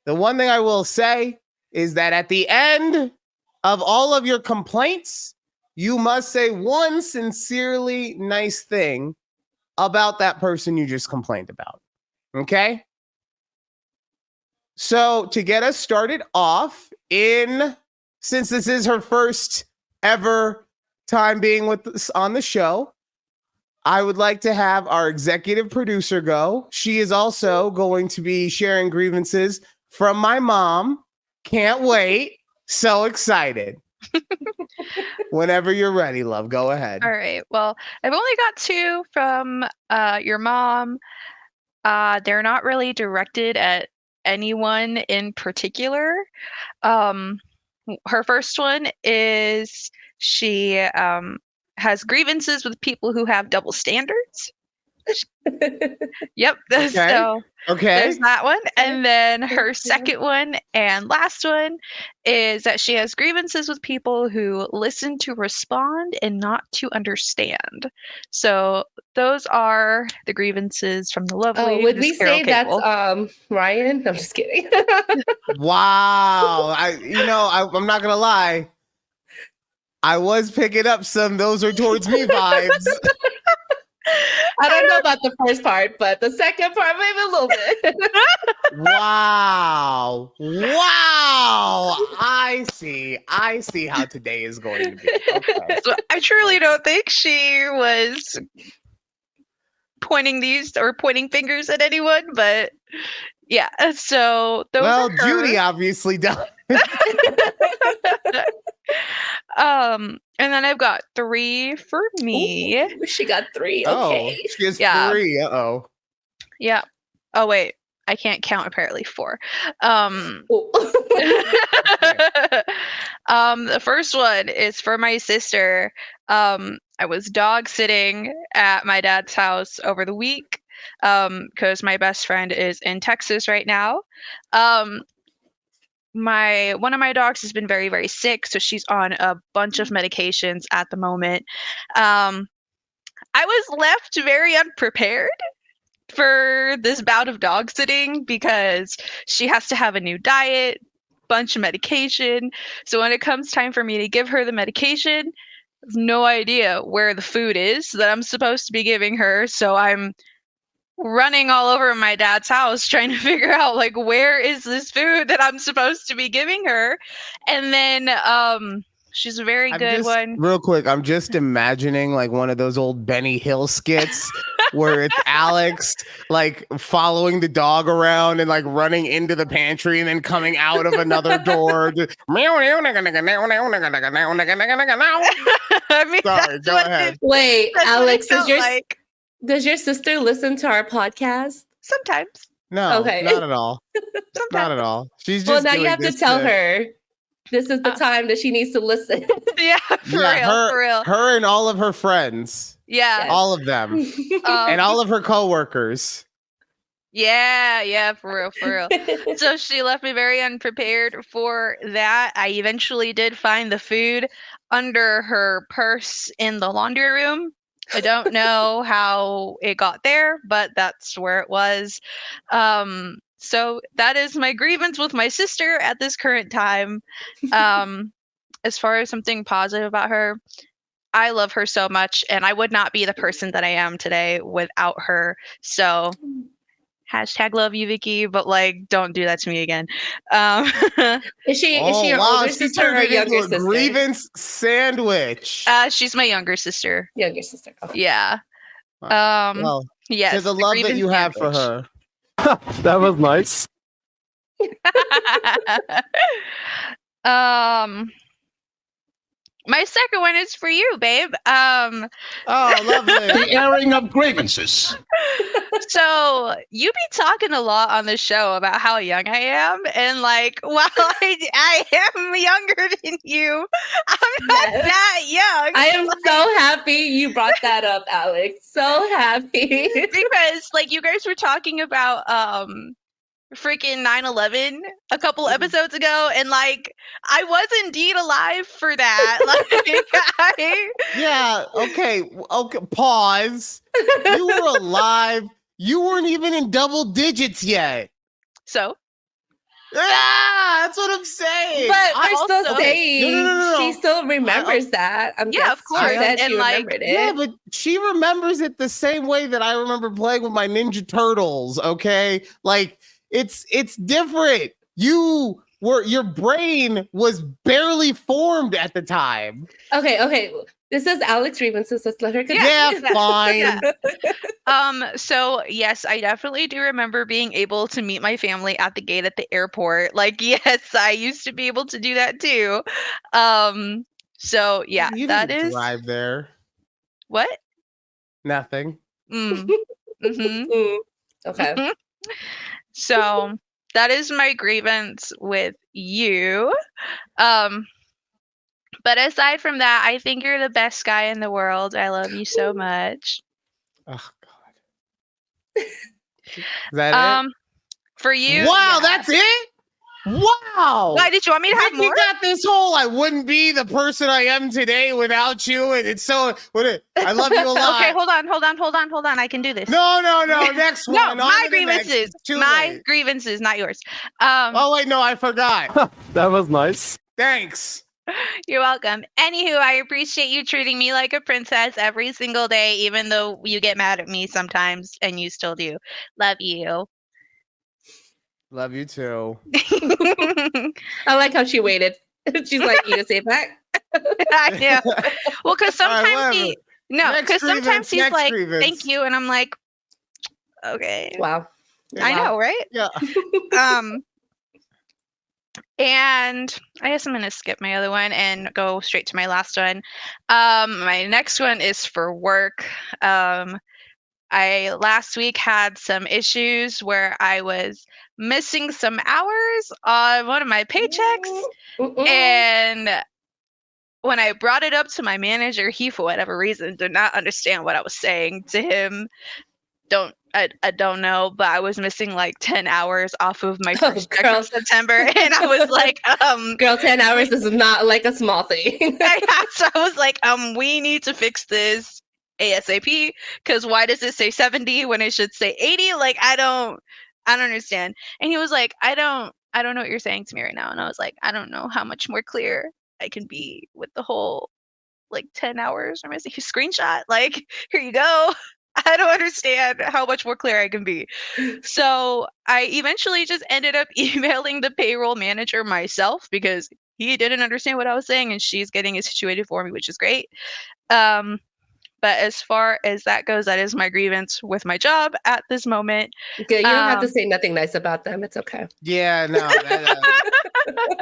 the one thing I will say is that at the end of all of your complaints, you must say one sincerely nice thing about that person you just complained about. Okay? So to get us started off, since this is her first ever time being with us on the show, I would like to have our executive producer go. She is also going to be sharing grievances from my mom. Can't wait. So excited. Whenever you're ready, love, go ahead. All right. Well, I've only got two from your mom. They're not really directed at anyone in particular. Her first one is she has grievances with people who have double standards. Yep. Okay. So Okay. there's that one. And then her second one and last one is that she has grievances with people who listen to respond and not to understand. So those are the grievances from the lovely Oh, would Miss we Carol say that's Cable. Ryan? No, I'm just kidding. Wow. I'm not gonna lie. I was picking up some those are towards me vibes. I don't know about the first part, but the second part, maybe a little bit. Wow. Wow. I see how today is going to be. Okay. So I truly don't think she was pointing fingers at anyone, but yeah. So those Well, are her. Judy obviously does. And then I've got 3 for me. Ooh, she got 3. Oh, Okay. she has Yeah. 3. Uh-oh. Yeah. Oh wait, I can't count apparently 4. Ooh. The first one is for my sister. I was dog sitting at my dad's house over the week because my best friend is in Texas right now. One of my dogs has been very, very sick, so she's on a bunch of medications at the moment. I was left very unprepared for this bout of dog sitting because she has to have a new diet, bunch of medication. So when it comes time for me to give her the medication, I have no idea where the food is that I'm supposed to be giving her. So I'm running all over my dad's house trying to figure out like where is this food that I'm supposed to be giving her. And then she's a very good one. Real quick, I'm just imagining like one of those old Benny Hill skits where it's Alex like following the dog around and like running into the pantry and then coming out of another door. I mean, Sorry, that's go what ahead. Wait, that's Alex, what it felt like. does your sister listen to our podcast? Sometimes. No, Okay. not at all. Sometimes. Not at all. She's just Well, now you doing have to this tell her this is the time that she needs to listen. Yeah, for real. Her and all of her friends. Yeah. Yes. All of them. And all of her coworkers. Yeah, for real. So she left me very unprepared for that. I eventually did find the food under her purse in the laundry room. I don't know how it got there, but that's where it was. So that is my grievance with my sister at this current time. As far as something positive about her, I love her so much, and I would not be the person that I am today without her. So hashtag love you, Vicky, but like, don't do that to me again. Is she your older sister or turned it younger into a sister? grievance sandwich. She's my younger sister. Younger sister. Okay. Yeah. Well, Yes. to the love that you have for her. That was nice. My second one is for you, babe. Oh, lovely. The airing of grievances. So you be talking a lot on the show about how young I am, and like, while I am younger than you, I'm not Yes. that young. I am so happy you brought that up, Alex. So happy. Because like you guys were talking about freaking 9/11 a couple episodes ago, and like I was indeed alive for that. Yeah, okay, pause. You were alive You weren't even in double digits yet. So That's what I'm saying. But I we're still also- saying No. she still remembers that. I'm Yeah, of guessing she course. said she And, like, remembered it. Yeah, but she remembers it the same way that I remember playing with my Ninja Turtles, okay? Like it's different. Your brain was barely formed at the time. Okay. This is Alex Grievances. Let's let her continue. Yeah, fine. Yeah. So yes, I definitely do remember being able to meet my family at the gate at the airport. Like, yes, I used to be able to do that too. So yeah, You that didn't is drive there. what? Nothing. Mm. Mm-hmm. Mm, okay. So that is my grievance with you. But aside from that, I think you're the best guy in the world. I love you so much. Oh God. Is that For it? you, Wow, yeah. that's it? Wow. Why did you want me to have Then you more? got this whole I wouldn't be the person I am today without you, and it's so I love you a lot. Okay, hold on. I can do this. No. Next one. No, On my to the next. grievances. It's too My late. grievances, not yours. Oh wait, no, I forgot. That was nice. Thanks. You're welcome. Anywho, I appreciate you treating me like a princess every single day, even though you get mad at me sometimes, and you still do. Love you. Love you too. I like how she waited. She's like, you gonna say it back? I know. Well, because All right, sometimes whatever. because sometimes Next he's like, grievance. thank you, and I'm like, okay. Wow. I know, right? Yeah. And I guess I'm gonna skip my other one and go straight to my last one. My next one is for work. I last week had some issues where I was missing some hours on one of my paychecks, and when I brought it up to my manager, he, for whatever reason, did not understand what I was saying to him. I don't know, but I was missing like 10 hours off of my first check girl. from September, and I was like, Girl, 10 hours is not like a small thing. so I was like, we need to fix this ASAP, because why does it say 70 when it should say 80? Like, I don't understand. And he was like, I don't know what you're saying to me right now. And I was like, I don't know how much more clear I can be with the whole like 10 hours or missing. Screenshot, like, here you go. I don't understand how much more clear I can be. So I eventually just ended up emailing the payroll manager myself, because he didn't understand what I was saying, and she's getting it situated for me, which is great. But as far as that goes, that is my grievance with my job at this moment. Okay, you don't have to say nothing nice about them. It's okay. Yeah, no.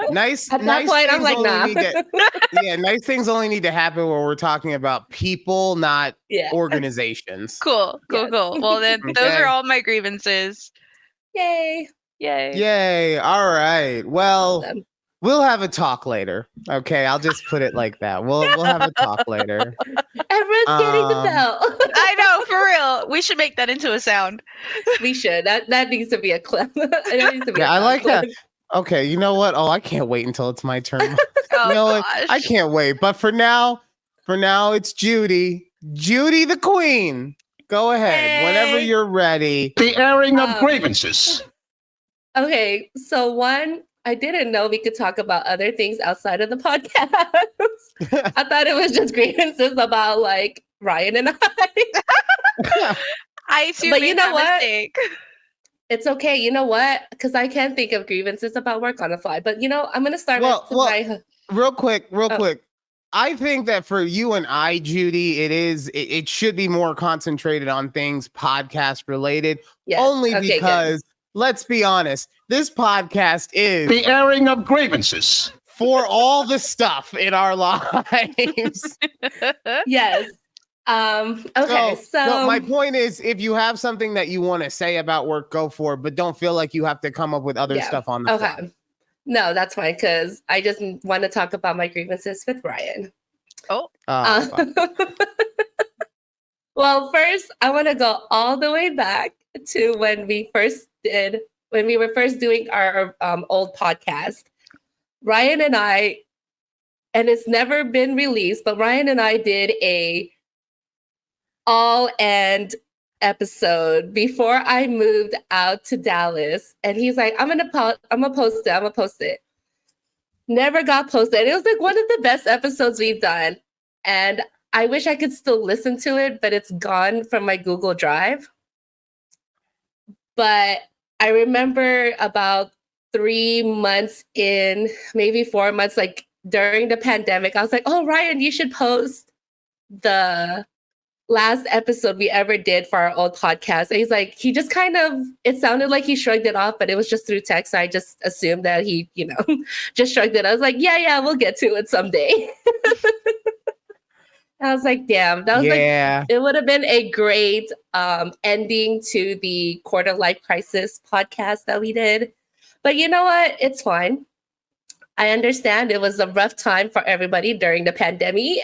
Nice. At that nice point, I'm things like, only nah. need to- nice things only need to happen when we're talking about people, not Yeah. organizations. Cool. Yes. Well, then those Okay. are all my grievances. Yay. Yay. All right. Well, Them. we'll have a talk later. Okay, I'll just put it like that. We'll have a talk later. Everyone's getting the bell. I know, for real. We should make that into a sound. We should. That needs to be a clip. It needs to be Yeah, a I like clip. that. Okay, you know what? Oh, I can't wait until it's my turn. Oh, You know what? gosh. I can't wait. But for now, it's Judy. Judy the Queen. Go ahead. Whenever Hey. you're ready. The airing of Um, grievances. Okay, so one, I didn't know we could talk about other things outside of the podcast. I thought it was just grievances about like Ryan and I. I too But made you know that what? mistake. It's okay. You know what? Because I can think of grievances about work on the fly. But you know, I'm gonna start with my real quick. Oh. I think that for you and I, Judy, it should be more concentrated on things podcast related. yes. Only Okay, good. because let's be honest, this podcast is The airing of grievances. for all the stuff in our lives. Yes. Okay. So no, my point is, if you have something that you want to say about work, go for it, but don't feel like you have to come up with other Yeah. stuff on the okay. fly. No, that's fine because I just want to talk about my grievances with Ryan. Oh. Fuck. Well, first, I want to go all the way back to when we were first doing our old podcast. Ryan and I, and it's never been released, but Ryan and I did a all and episode before I moved out to Dallas, and he's like, I'm gonna post it. Never got posted. It was like one of the best episodes we've done. And I wish I could still listen to it, but it's gone from my Google Drive. But I remember about 3 months in, maybe 4 months, like during the pandemic, I was like, oh, Ryan, you should post the last episode we ever did for our old podcast. And he's like, he just kind of, it sounded like he shrugged it off, but it was just through text. So I just assumed that he, just shrugged it. I was like, yeah, we'll get to it someday. I was like, damn, that was like, it would have been a great ending to the quarter life crisis podcast that we did. But you know what? It's fine. I understand it was a rough time for everybody during the pandemic.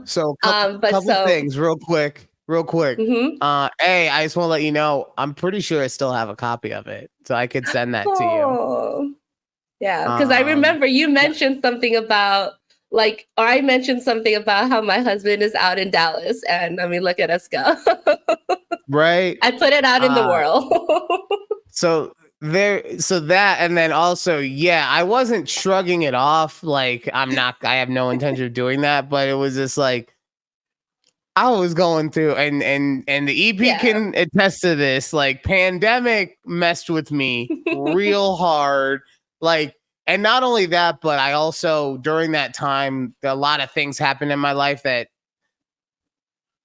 So couple things real quick. Mm-hmm. Hey, I just want to let you know, I'm pretty sure I still have a copy of it, so I could send that to you. Yeah, because I remember you mentioned something about I mentioned something about how my husband is out in Dallas, and I mean, look at us go. Right. I put it out in the world. So that, and then also, I wasn't shrugging it off. Like, I have no intention of doing that, but it was just like, I was going through, and the EP can attest to this, like, pandemic messed with me real hard. Like, and not only that, but I also, during that time, a lot of things happened in my life that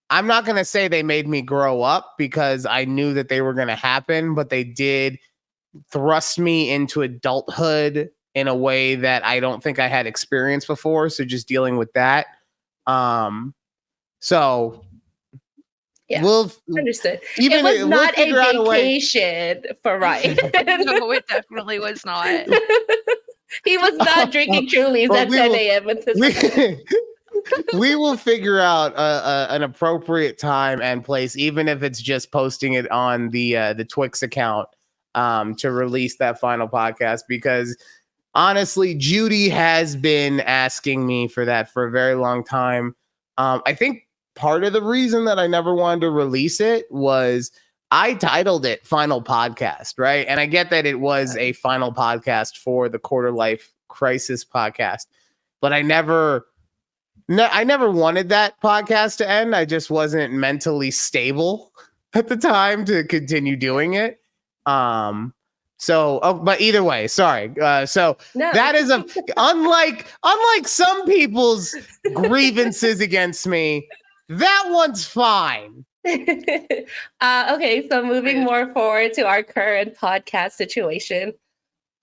I'm not going to say they made me grow up, because I knew that they were going to happen, but they did thrust me into adulthood in a way that I don't think I had experienced before. So just dealing with that. So we'll understood. Even it was not a vacation for Ryan. No, it definitely was not. He was not drinking Trulies at 10 a.m. with his we will figure out an appropriate time and place, even if it's just posting it on the Twix account to release that final podcast, because honestly, Judy has been asking me for that for a very long time. I think part of the reason that I never wanted to release it was I titled it Final Podcast, right? And I get that it was a final podcast for the Quarter Life Crisis podcast, but I never wanted that podcast to end. I just wasn't mentally stable at the time to continue doing it. But either way, sorry. That is unlike some people's grievances against me, that one's fine. Okay, so moving more forward to our current podcast situation.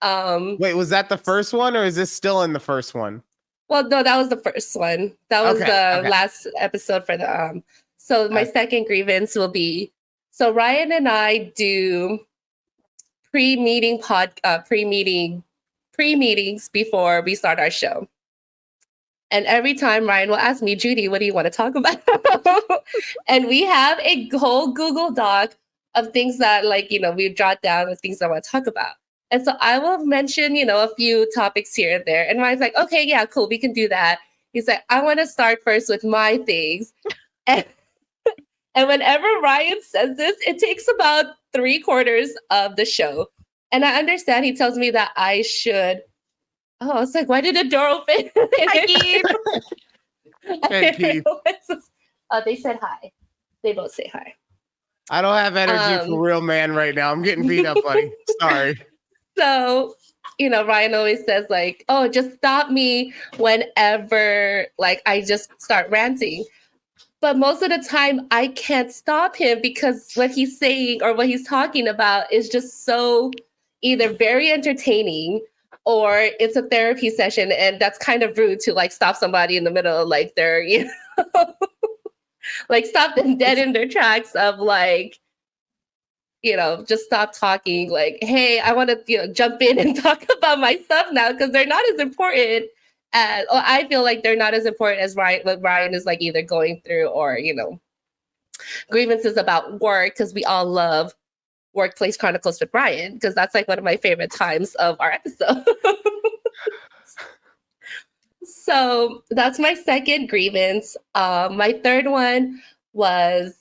Wait, was that the first one, or is this still in the first one? Well, no, that was the first one. That was the last episode for the So my second grievance will be, so Ryan and I do pre-meetings before we start our show. And every time Ryan will ask me, Judy, what do you want to talk about? And we have a whole Google Doc of things that we jot down the things I want to talk about. And so I will mention, a few topics here and there. And Ryan's like, okay, yeah, cool, we can do that. He's like, I want to start first with my things. And whenever Ryan says this, it takes about 3/4 of the show. And I understand he tells me that I should. Oh, I was like, why did the door open? Hi, Keith. Hey, Keith. They said hi. They both say hi. I don't have energy for real man right now. I'm getting beat up, buddy. Sorry. So, Ryan always says oh, just stop me whenever I just start ranting. But most of the time I can't stop him, because what he's saying or what he's talking about is just so either very entertaining or it's a therapy session. And that's kind of rude to stop somebody in the middle of their, stop them dead in their tracks of just stop talking. Hey, I want to jump in and talk about my stuff now, because they're not as important as, or I feel like they're not as important as what Ryan is either going through, or grievances about work, because we all love Workplace Chronicles with Ryan, because that's one of my favorite times of our episode. So that's my second grievance. My third one was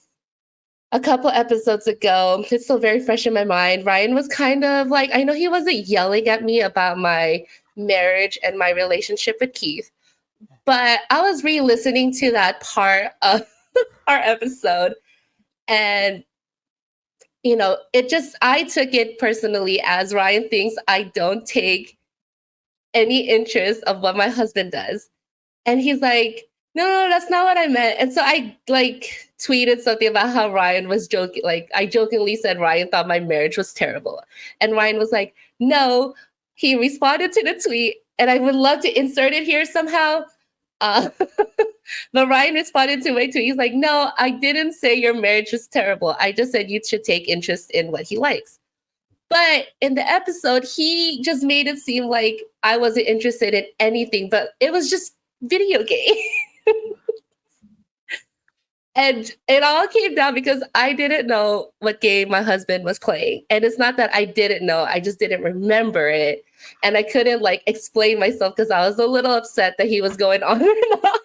a couple episodes ago. It's still very fresh in my mind. Ryan was kind of like, I know he wasn't yelling at me about my marriage and my relationship with Keith, but I was re-listening to that part of our episode, and I took it personally as Ryan thinks I don't take any interest of what my husband does. And he's like, no, that's not what I meant. And so I tweeted something about how Ryan was joking. Like, I jokingly said Ryan thought my marriage was terrible. And Ryan was like, no. He responded to the tweet, and I would love to insert it here somehow. But Ryan responded to my tweet. He's like, no, I didn't say your marriage was terrible. I just said you should take interest in what he likes. But in the episode, he just made it seem like I wasn't interested in anything, but it was just video game. And it all came down because I didn't know what game my husband was playing. And it's not that I didn't know, I just didn't remember it. And I couldn't explain myself because I was a little upset that he was going on and on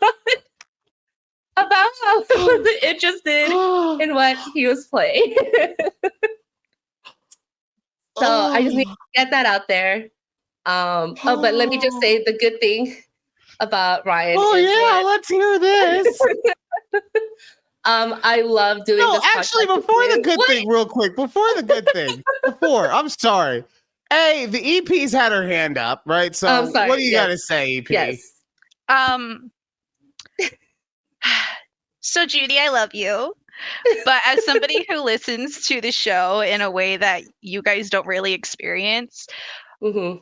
about how I wasn't interested in what he was playing. So I just need to get that out there. But let me just say the good thing about Ryan. Let's hear this. I love doing this. Actually, before the good thing, real quick, I'm sorry. Hey, the EP's had her hand up, right? So I'm sorry, what do you got to say, EP? Yes. So Judy, I love you. But as somebody who listens to the show in a way that you guys don't really experience, the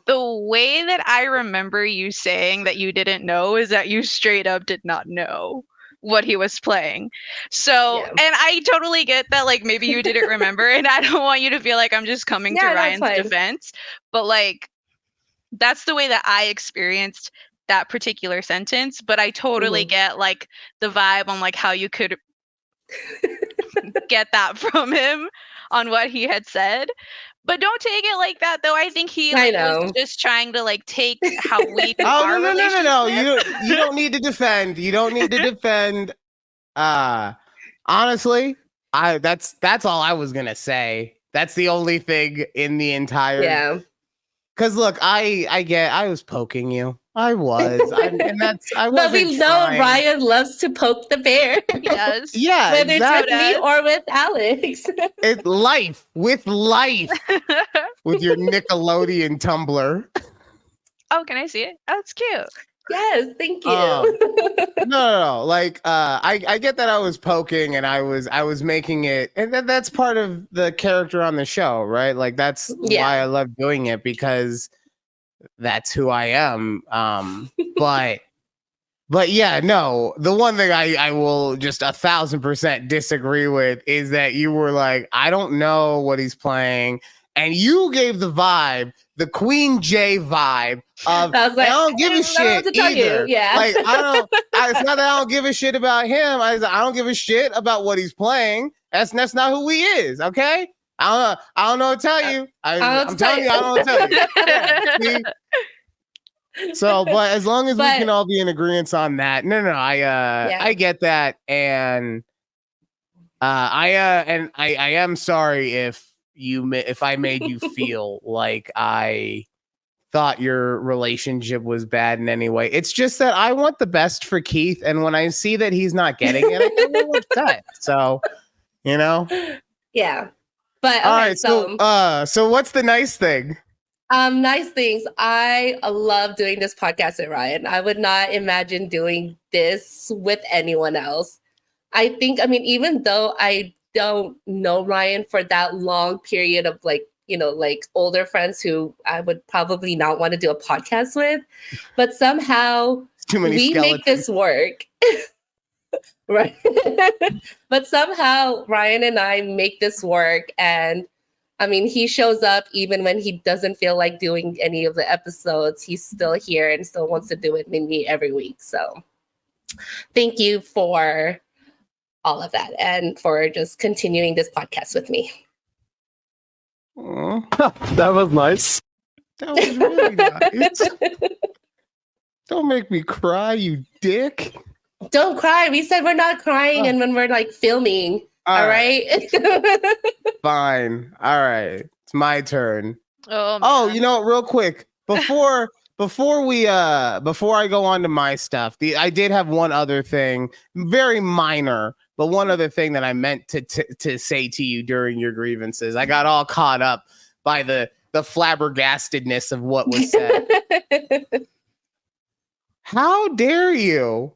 way that I remember you saying that you didn't know is that you straight up did not know what he was playing. So, and I totally get that, maybe you didn't remember, and I don't want you to feel like I'm just coming to Ryan's defense, but that's the way that I experienced that particular sentence. But I totally get the vibe on how you could get that from him on what he had said. But don't take it like that, though. I think he was just trying to take how we do our relationship. No. You don't need to defend. You don't need to defend. Honestly, that's all I was gonna say. That's the only thing in the entire. Yeah. Because look, I was poking you. I was, but we know Ryan loves to poke the bear. Yes. Yeah, whether it's with me or with Alex. It's life with your Nickelodeon Tumblr. Oh, can I see it? Oh, it's cute. Yes, thank you. No. I get that I was poking and I was making it, and that's part of the character on the show, right? That's why I love doing it, because that's who I am. But yeah, no, the one thing I will just 1,000% disagree with is that you were like, I don't know what he's playing. And you gave the vibe, the Queen J vibe of, I don't give a shit either. Yeah. It's not that I don't give a shit about him. I don't give a shit about what he's playing. That's not who he is. Okay. I don't know what to tell you. I'm telling you, I don't know what to tell you. Yeah, so, but as long as we can all be in agreement on that, I get that, and I am sorry if I made you feel like I thought your relationship was bad in any way. It's just that I want the best for Keith, and when I see that he's not getting it, I get a little upset. So, yeah. But all right, so what's the nice thing? Nice things. I love doing this podcast with Ryan. I would not imagine doing this with anyone else. I think, even though I don't know Ryan for that long period of older friends who I would probably not want to do a podcast with, but somehow we make this work. Right. But somehow Ryan and I make this work, and he shows up even when he doesn't feel like doing any of the episodes. He's still here and still wants to do it with me every week. So thank you for all of that and for just continuing this podcast with me. That was nice. That was really nice. Don't make me cry, you dick. Don't cry. We said we're not crying, and when we're like filming. All right. Fine. All right. It's my turn. Oh, man. You know what, real quick. Before I go on to my stuff, I did have one other thing, very minor, but one other thing that I meant to say to you during your grievances. I got all caught up by the flabbergastedness of what was said. How dare you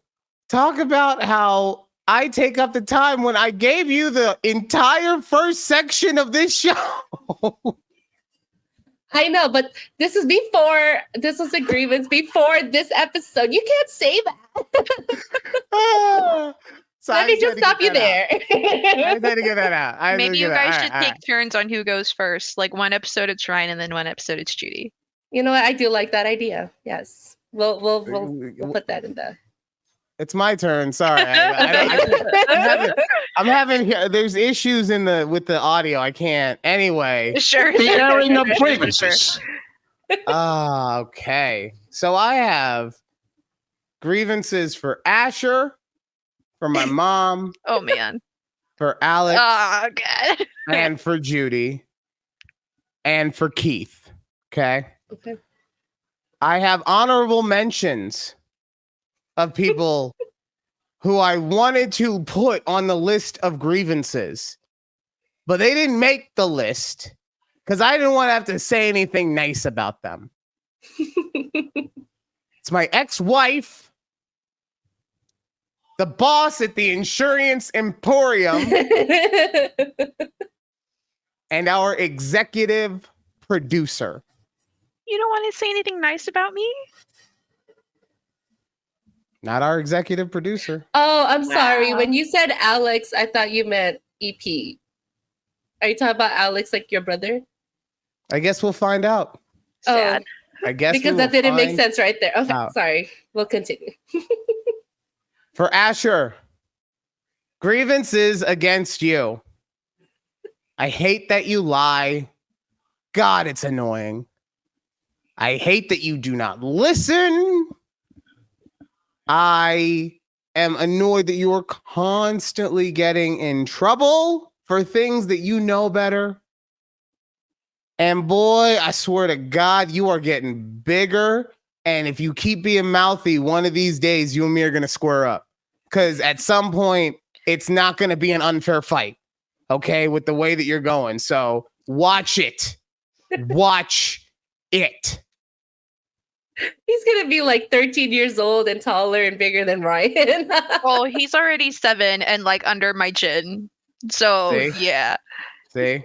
talk about how I take up the time when I gave you the entire first section of this show? I know, but this was a grievance before this episode. You can't say that. So Let me just stop you there. I had to get that out. Maybe you guys should take turns on who goes first. Like one episode it's Ryan, and then one episode it's Judy. You know what? I do like that idea. Yes, we'll put that in the. It's my turn. Sorry, I'm having there's issues with the audio. I can't. Anyway, Sure. The airing of grievances. Okay. So I have grievances for Asher, for my mom, Oh man. for Alex, Oh god. and for Judy, and for Keith. Okay. Okay. I have honorable mentions of people who I wanted to put on the list of grievances, but they didn't make the list because I didn't want to have to say anything nice about them. It's my ex-wife, the boss at the insurance emporium, and our executive producer. You don't want to say anything nice about me? Not our executive producer. Oh, I'm sorry. Wow. When you said Alex, I thought you meant EP. Are you talking about Alex, like your brother? I guess we'll find out. Sad. I guess Because we that will didn't make find sense right there. Okay, out. sorry. We'll continue. For Asher, grievances against you. I hate that you lie. God, it's annoying. I hate that you do not listen. I am annoyed that you are constantly getting in trouble for things that you know better. And boy, I swear to God, you are getting bigger. And if you keep being mouthy, one of these days, you and me are going to square up. Because at some point, it's not going to be an unfair fight. Okay, with the way that you're going. So watch it. Watch it. He's going to be like 13 years old and taller and bigger than Ryan. Well, he's already 7 and like under my chin. So See? yeah. See?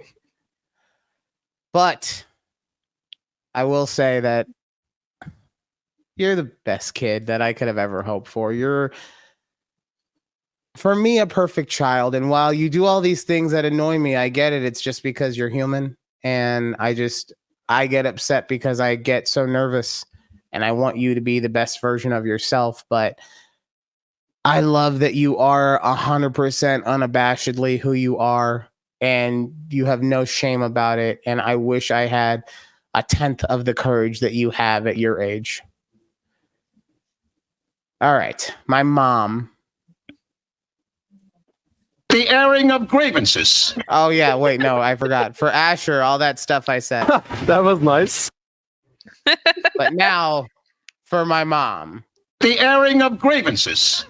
But I will say that you're the best kid that I could have ever hoped for. You're, for me, a perfect child. And while you do all these things that annoy me, I get it. It's just because you're human. And I get upset because I get so nervous and I want you to be the best version of yourself. But I love that you are 100% unabashedly who you are. And you have no shame about it. And I wish I had 1/10 of the courage that you have at your age. All right. My mom. The airing of grievances. Oh, yeah. Wait, no, I forgot. For Asher, all that stuff I said. That was nice. But now for my mom. The airing of grievances.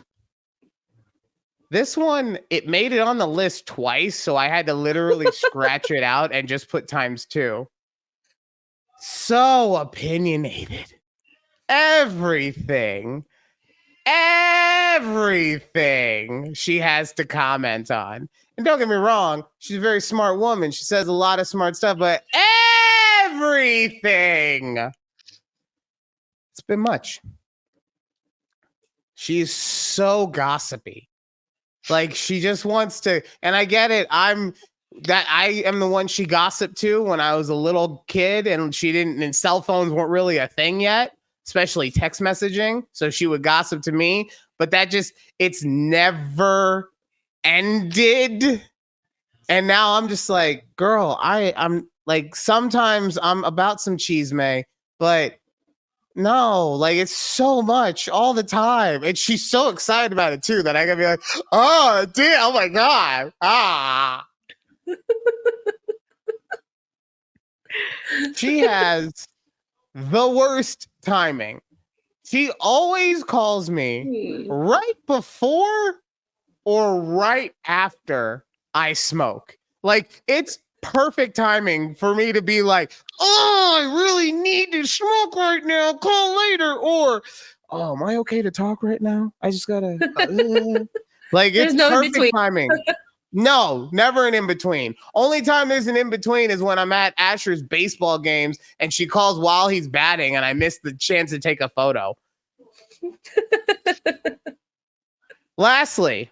This one, it made it on the list twice, so I had to literally scratch it out and just put ×2. So opinionated. Everything she has to comment on. And don't get me wrong, she's a very smart woman. She says a lot of smart stuff, but everything. It's been much. She's so gossipy. Like she just wants to, and I get it. I am the one she gossiped to when I was a little kid, and and cell phones weren't really a thing yet, especially text messaging. So she would gossip to me, but it's never ended. And now I'm just like, girl, I'm like, sometimes I'm about some cheese, May, but No, like it's so much all the time. And she's so excited about it too that I gotta be like, oh, dude, oh my God. Ah. She has the worst timing. She always calls me right before or right after I smoke. Like it's perfect timing for me to be like, oh, I really need to smoke right now. Call later. Or, oh, am I okay to talk right now? I just gotta like There's it's no in perfect between. timing. No, never an in between. Only time there's an in between is when I'm at Asher's baseball games and she calls while he's batting and I miss the chance to take a photo. Lastly,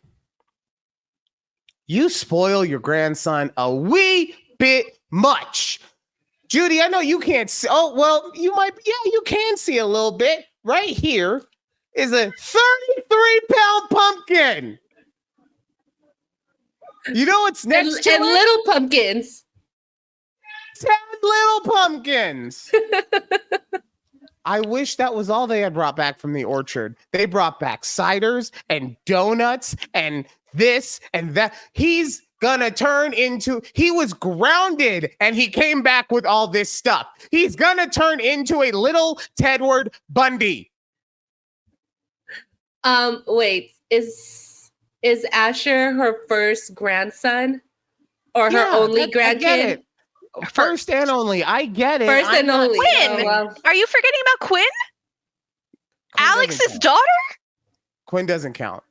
you spoil your grandson a wee bit much. Judy, I know you can't see. Oh, well, you might. Yeah, you can see a little bit. Right here is a 33-pound pumpkin. You know what's next to and it? little pumpkins. 10 little pumpkins. I wish that was all they had brought back from the orchard. They brought back ciders and donuts and this and that. He's gonna turn into, he was grounded and he came back with all this stuff. He's gonna turn into a little Tedward Bundy. Wait, is Asher her first grandson or her only I grandkid? get it. First and only. I get it. First and only. Quinn! Oh, well. Are you forgetting about Quinn? Quinn doesn't Alex's count. daughter? Quinn doesn't count.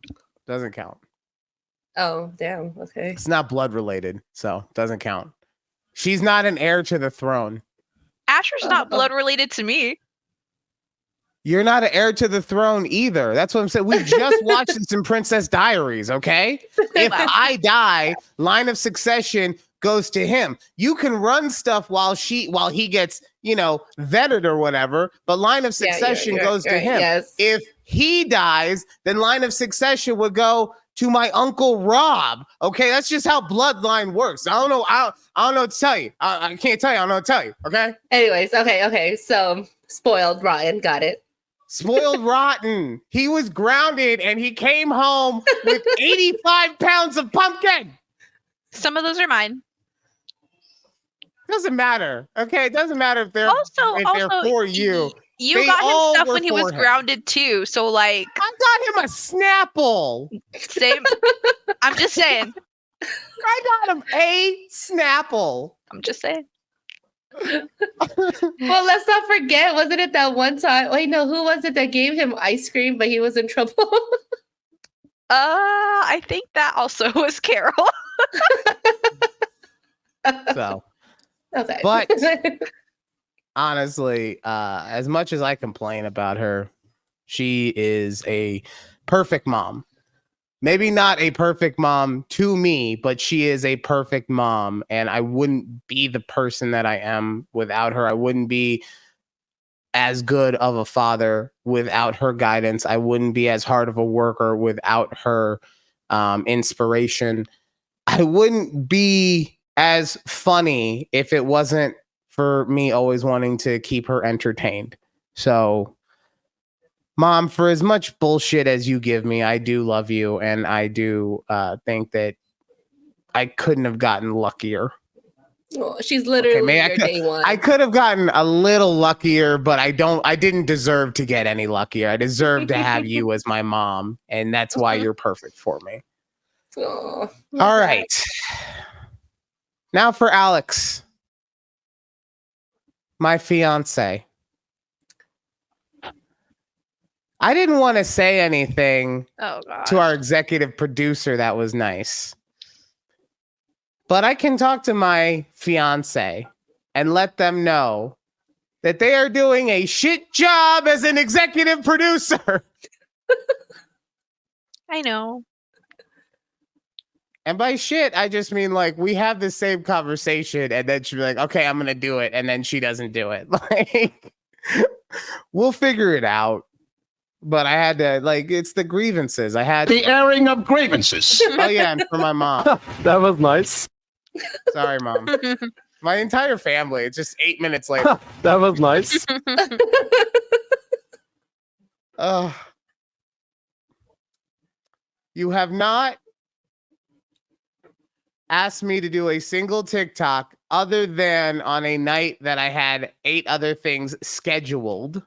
Doesn't count. Oh, damn. Okay. It's not blood related, so doesn't count. She's not an heir to the throne. Asher's not blood related to me. You're not an heir to the throne either. That's what I'm saying. We just watched this in Princess Diaries, okay? If I die, line of succession goes to him. You can run stuff while he gets, vetted or whatever, but line of succession goes to him. Yes. If he dies, then line of succession would go to my uncle Rob. Okay, that's just how bloodline works. I don't know. I don't know what to tell you. I can't tell you. I don't know what to tell you. Okay. Anyways, okay. So spoiled, rotten. Got it. Spoiled rotten. He was grounded and he came home with 85 pounds of pumpkin. Some of those are mine. Doesn't matter. Okay, it doesn't matter if they're Also, for you. You They got all him stuff were when he for was him. grounded too. So like, I got him a Snapple. same. I'm just saying. I got him a Snapple. I'm just saying. Well, let's not forget, wasn't it that one time? Wait, no, who was it that gave him ice cream, but he was in trouble? I think that also was Carol. So, Okay. But- honestly, as much as I complain about her, she is a perfect mom. Maybe not a perfect mom to me, but she is a perfect mom. And I wouldn't be the person that I am without her. I wouldn't be as good of a father without her guidance. I wouldn't be as hard of a worker without her inspiration. I wouldn't be as funny if it wasn't for me always wanting to keep her entertained. So, Mom, for as much bullshit as you give me, I do love you, and I do think that I couldn't have gotten luckier. Oh, she's literally I your could- day one. I could have gotten a little luckier, but I didn't deserve to get any luckier. I deserve to have you as my mom, and that's why you're perfect for me. Oh, All right. Now for Alex, my fiance. I didn't want to say anything Oh god. to our executive producer that was nice. But I can talk to my fiance and let them know that they are doing a shit job as an executive producer. I know. And by shit, I just mean like we have the same conversation and then she'll be like, okay, I'm going to do it. And then she doesn't do it. Like, we'll figure it out. But I had to, like, it's the grievances. I had The airing of grievances. Oh, yeah, and for my mom. That was nice. Sorry, Mom. My entire family. It's just 8 minutes later. That was nice. You have not asked me to do a single TikTok other than on a night that I had 8 other things scheduled.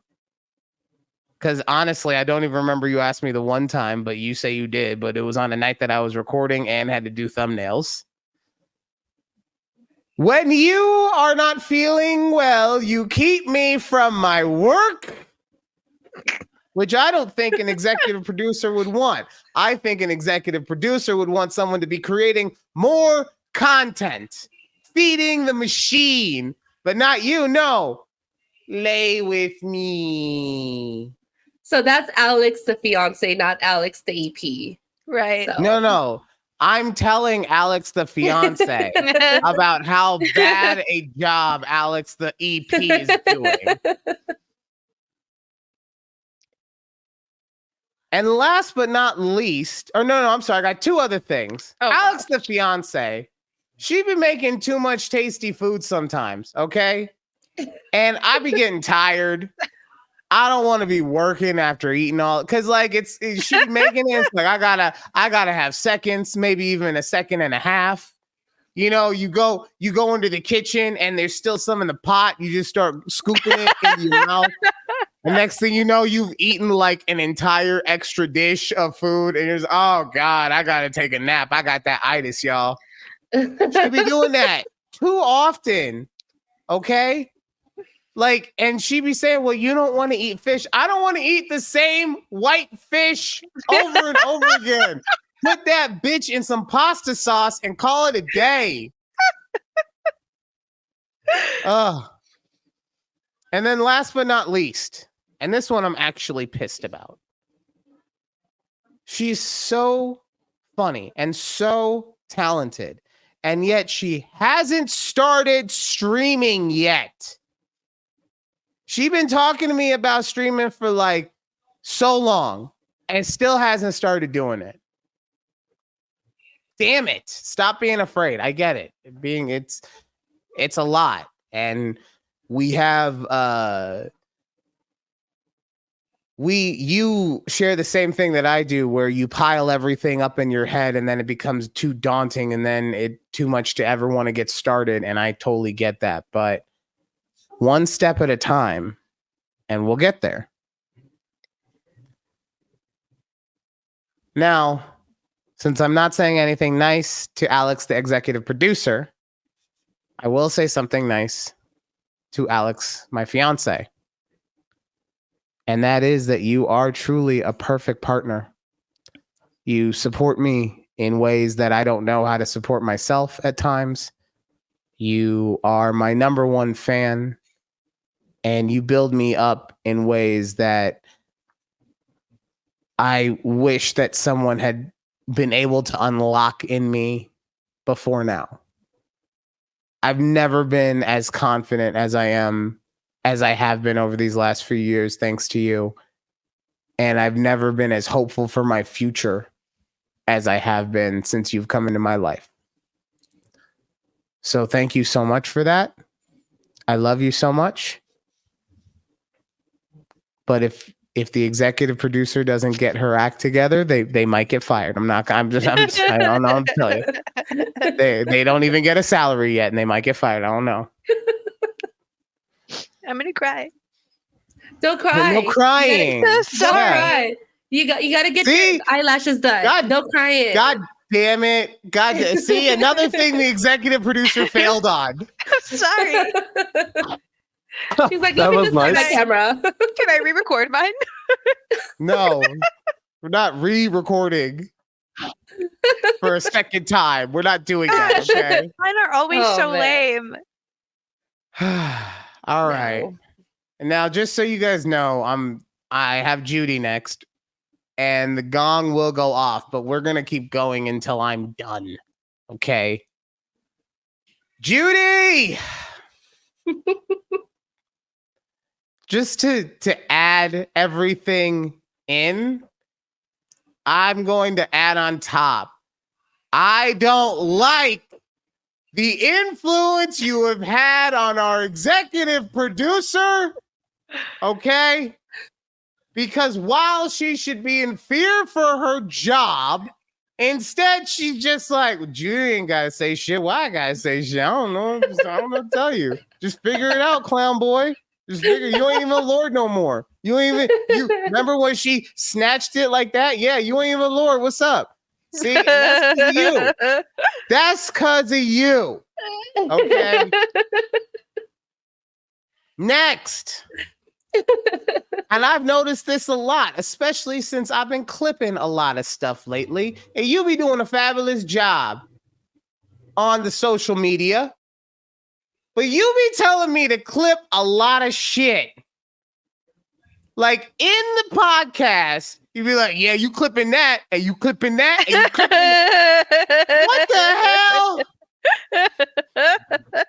Because honestly, I don't even remember you asked me the one time, but you say you did. But it was on a night that I was recording and had to do thumbnails. When you are not feeling well, you keep me from my work, which I don't think an executive producer would want. I think an executive producer would want someone to be creating more content, feeding the machine, but not you. No, lay with me. So that's Alex, the fiance, not Alex, the EP. Right. So. No. I'm telling Alex, the fiance, about how bad a job Alex, the EP, is doing. And last but not least, or no, I'm sorry, I got 2 other things. Oh, Alex, the fiance, she be making too much tasty food sometimes, okay? And I be getting tired. I don't want to be working after eating all, because like she be making it. It's like I gotta have seconds, maybe even a second and a half. You know, you go into the kitchen and there's still some in the pot. You just start scooping it into your mouth. The next thing you know, you've eaten like an entire extra dish of food, and you're just, oh God, I gotta take a nap. I got that itis, y'all. She be doing that too often. Okay. Like, and she be saying, well, you don't want to eat fish. I don't want to eat the same white fish over and over again. Put that bitch in some pasta sauce and call it a day. And then last but not least, and this one I'm actually pissed about. She's so funny and so talented, and yet she hasn't started streaming yet. She's been talking to me about streaming for like so long and still hasn't started doing it. Damn it. Stop being afraid. I get it. It's a lot. And we have you share the same thing that I do, where you pile everything up in your head and then it becomes too daunting and then it too much to ever want to get started. And I totally get that. But one step at a time, and we'll get there. Now, since I'm not saying anything nice to Alex, the executive producer, I will say something nice to Alex, my fiance. And that is that you are truly a perfect partner. You support me in ways that I don't know how to support myself at times. You are my number one fan. And you build me up in ways that I wish that someone had been able to unlock in me before now. I've never been as confident as I have been over these last few years, thanks to you. And I've never been as hopeful for my future as I have been since you've come into my life. So thank you so much for that. I love you so much. But if the executive producer doesn't get her act together, they might get fired. I don't know what to tell you. They don't even get a salary yet and they might get fired. I don't know. I'm gonna cry. Don't cry. No crying. Don't cry. You got to get your eyelashes done. No crying. God damn it. God, see, another thing the executive producer failed on. Sorry. She's like, That let me was just turn nice. my camera. Can I re-record mine? No, we're not re-recording for a second time. We're not doing that, okay? Mine are always so lame. All right. No. And now, just so you guys know, I have Judy next, and the gong will go off, but we're gonna keep going until I'm done. Okay. Judy! Just to add everything in, I'm going to add on top. I don't like the influence you have had on our executive producer, okay? because while she should be in fear for her job, instead she's just like, well, Judy ain't gotta say shit. Why I gotta say shit? I don't know. I don't know what to tell you. Just figure it out, clown boy. Just figure you ain't even a lord no more. You remember when she snatched it like that? Yeah, you ain't even a lord. What's up? See, and that's 'cause of you. That's because of you. Okay. Next. And I've noticed this a lot, especially since I've been clipping a lot of stuff lately. And you be doing a fabulous job on the social media. But you be telling me to clip a lot of shit. Like in the podcast, you be like, yeah, you clipping that, and you clipping that, and you clipping that. What the hell?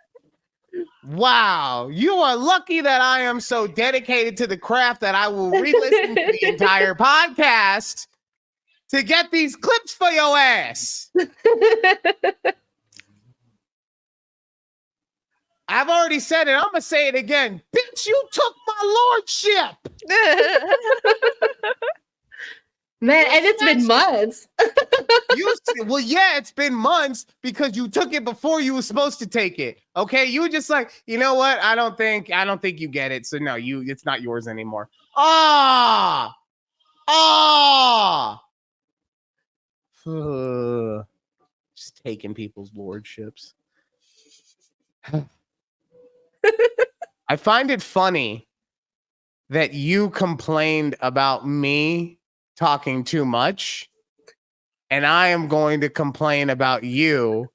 Wow, you are lucky that I am so dedicated to the craft that I will re-listen to the entire podcast to get these clips for your ass. I've already said it. I'm going to say it again. Bitch, you took my lordship. Man, and it's been months. Well, yeah, it's been months because you took it before you were supposed to take it. Okay, you were just like, you know what? I don't think you get it. So no, it's not yours anymore. Just taking people's lordships. I find it funny that you complained about me talking too much, and I am going to complain about you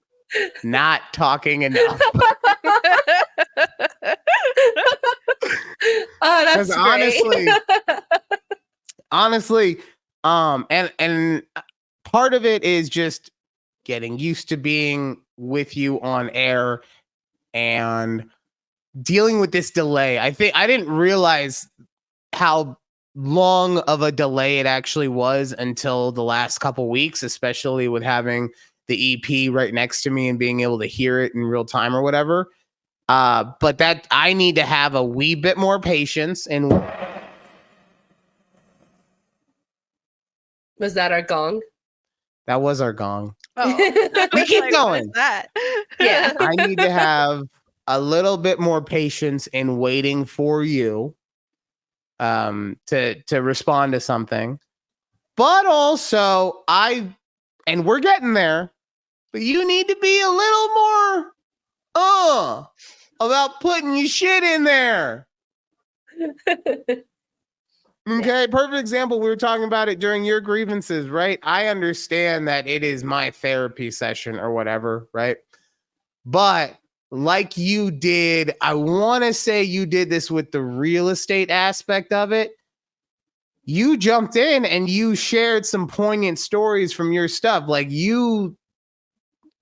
not talking enough. Oh, that's honestly, honestly, and part of it is just getting used to being with you on air and dealing with this delay. I think I didn't realize how long of a delay it actually was until the last couple weeks, especially with having the EP right next to me and being able to hear it in real time or whatever. But that I need to have a wee bit more patience. And was that our gong? that was our gong. Oh, We keep going. What is that? Yeah. I need to have a little bit more patience in waiting for you to respond to something. But also and we're getting there, but you need to be a little more about putting your shit in there. Okay, perfect example. We were talking about it during your grievances, right? I understand that it is my therapy session or whatever, right? But like you did, I want to say you did this with the real estate aspect of it. You jumped in and you shared some poignant stories from your stuff. Like you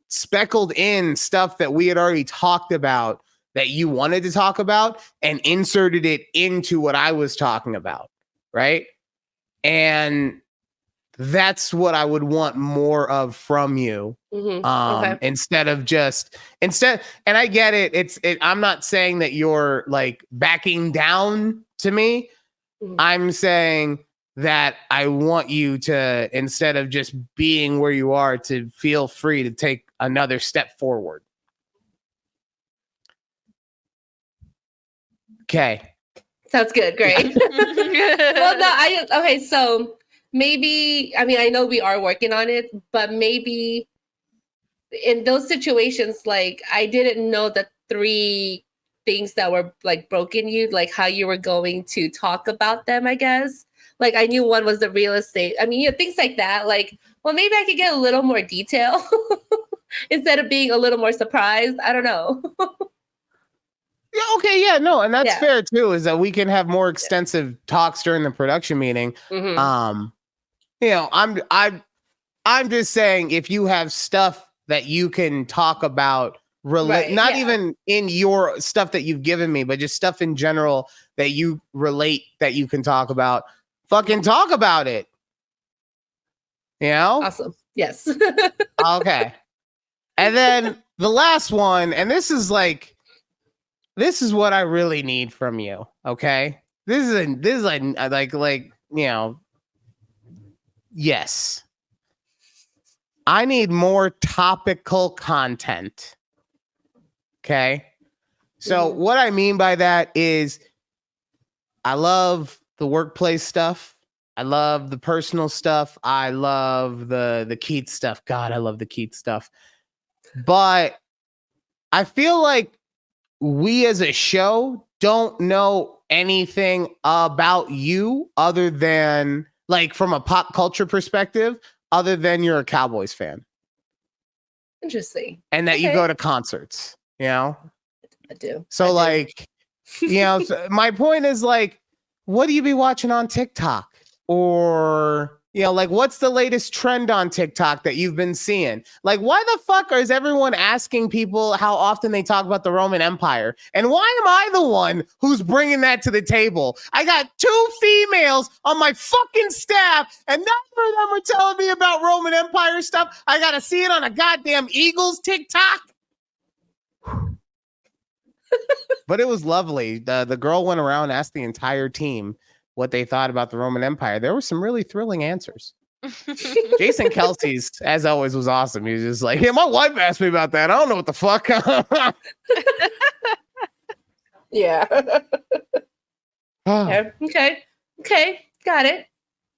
speckled in stuff that we had already talked about that you wanted to talk about and inserted it into what I was talking about. Right. And that's what I would want more of from you. Mm-hmm. Instead, and I get it. I'm not saying that you're like backing down to me. Mm-hmm. I'm saying that I want you to, instead of just being where you are, to feel free to take another step forward. Okay. Sounds good. Great. Well, no, okay. So maybe, I mean, I know we are working on it, but maybe in those situations, like I didn't know the 3 things that were like broken you, like how you were going to talk about them, I guess. Like I knew one was the real estate. I mean, things like that. Like, well, maybe I could get a little more detail instead of being a little more surprised. I don't know. Yeah, okay, yeah, no, and that's fair too, is that we can have more extensive talks during the production meeting. Mm-hmm. You know, I'm just saying if you have stuff that you can talk about, even in your stuff that you've given me, but just stuff in general that you relate that you can talk about, fucking talk about it. You know? Awesome. Yes. Okay. And then the last one, and this is what I really need from you. Okay. This is like yes, I need more topical content. Okay. So what I mean by that is I love the workplace stuff. I love the personal stuff. I love the Keith stuff. God, I love the Keith stuff. But I feel like we as a show don't know anything about you other than, like, from a pop culture perspective, other than you're a Cowboys fan. Interesting. And that you go to concerts, I do. So, like, so my point is, like, what do you be watching on TikTok? Or, like, what's the latest trend on TikTok that you've been seeing? Like, why the fuck is everyone asking people how often they talk about the Roman Empire? And why am I the one who's bringing that to the table? I got 2 females on my fucking staff, and none of them are telling me about Roman Empire stuff. I got to see it on a goddamn Eagles TikTok. But it was lovely. The girl went around and asked the entire team what they thought about the Roman Empire. There were some really thrilling answers. Jason Kelsey's, as always, was awesome. He was just like, yeah, my wife asked me about that. I don't know what the fuck. Yeah. Okay. Got it.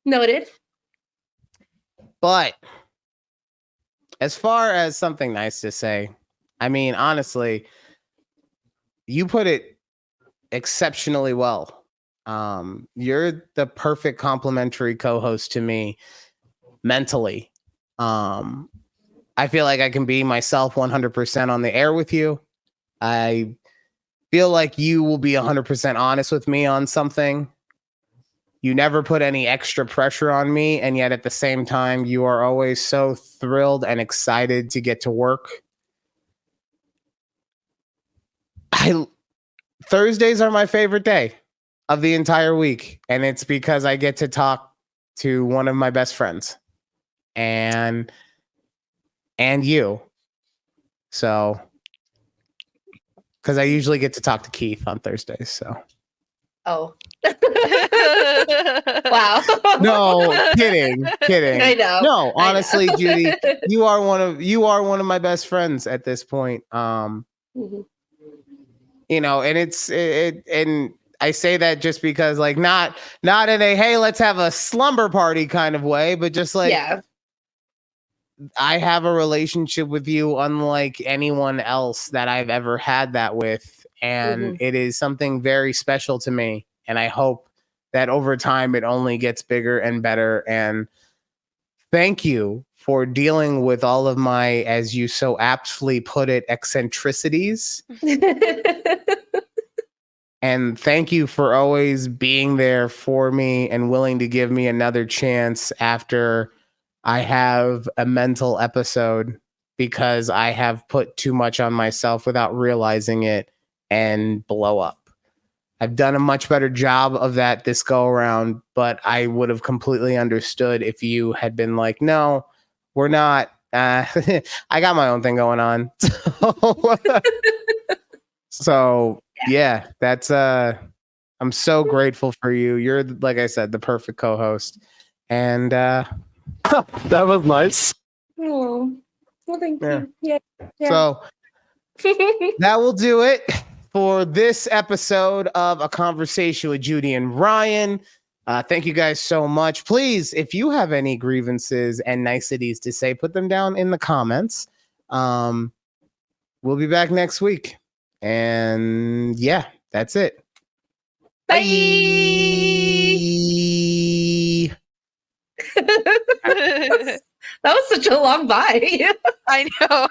Noted. But as far as something nice to say, I mean, honestly, you put it exceptionally well. You're the perfect complimentary co-host to me mentally. I feel like I can be myself 100% on the air with you. I feel like you will be 100% honest with me on something. You never put any extra pressure on me, and yet at the same time, you are always so thrilled and excited to get to work. Thursdays are my favorite day of the entire week, and it's because I get to talk to one of my best friends and you. So, because I usually get to talk to Keith on Thursdays. So, wow. No, kidding. I know. No, honestly, Judy, you are one of my best friends at this point. And and I say that just because, like, not in a hey, let's have a slumber party kind of way, but just like, I have a relationship with you unlike anyone else that I've ever had that with, and it is something very special to me, and I hope that over time it only gets bigger and better. And thank you for dealing with all of my, as you so aptly put it, eccentricities. And thank you for always being there for me and willing to give me another chance after I have a mental episode because I have put too much on myself without realizing it and blow up. I've done a much better job of that this go around, but I would have completely understood if you had been like, no, we're not. I got my own thing going on. So yeah, that's I'm so grateful for you. You're, like I said, the perfect co-host. And That was nice. Oh, well, thank you. Yeah. So that will do it for this episode of A Conversation with Judy and Ryan. Thank you guys so much. Please, if you have any grievances and niceties to say, put them down in the comments. We'll be back next week. And yeah, that's it. Bye. That That was such a long bye. I know.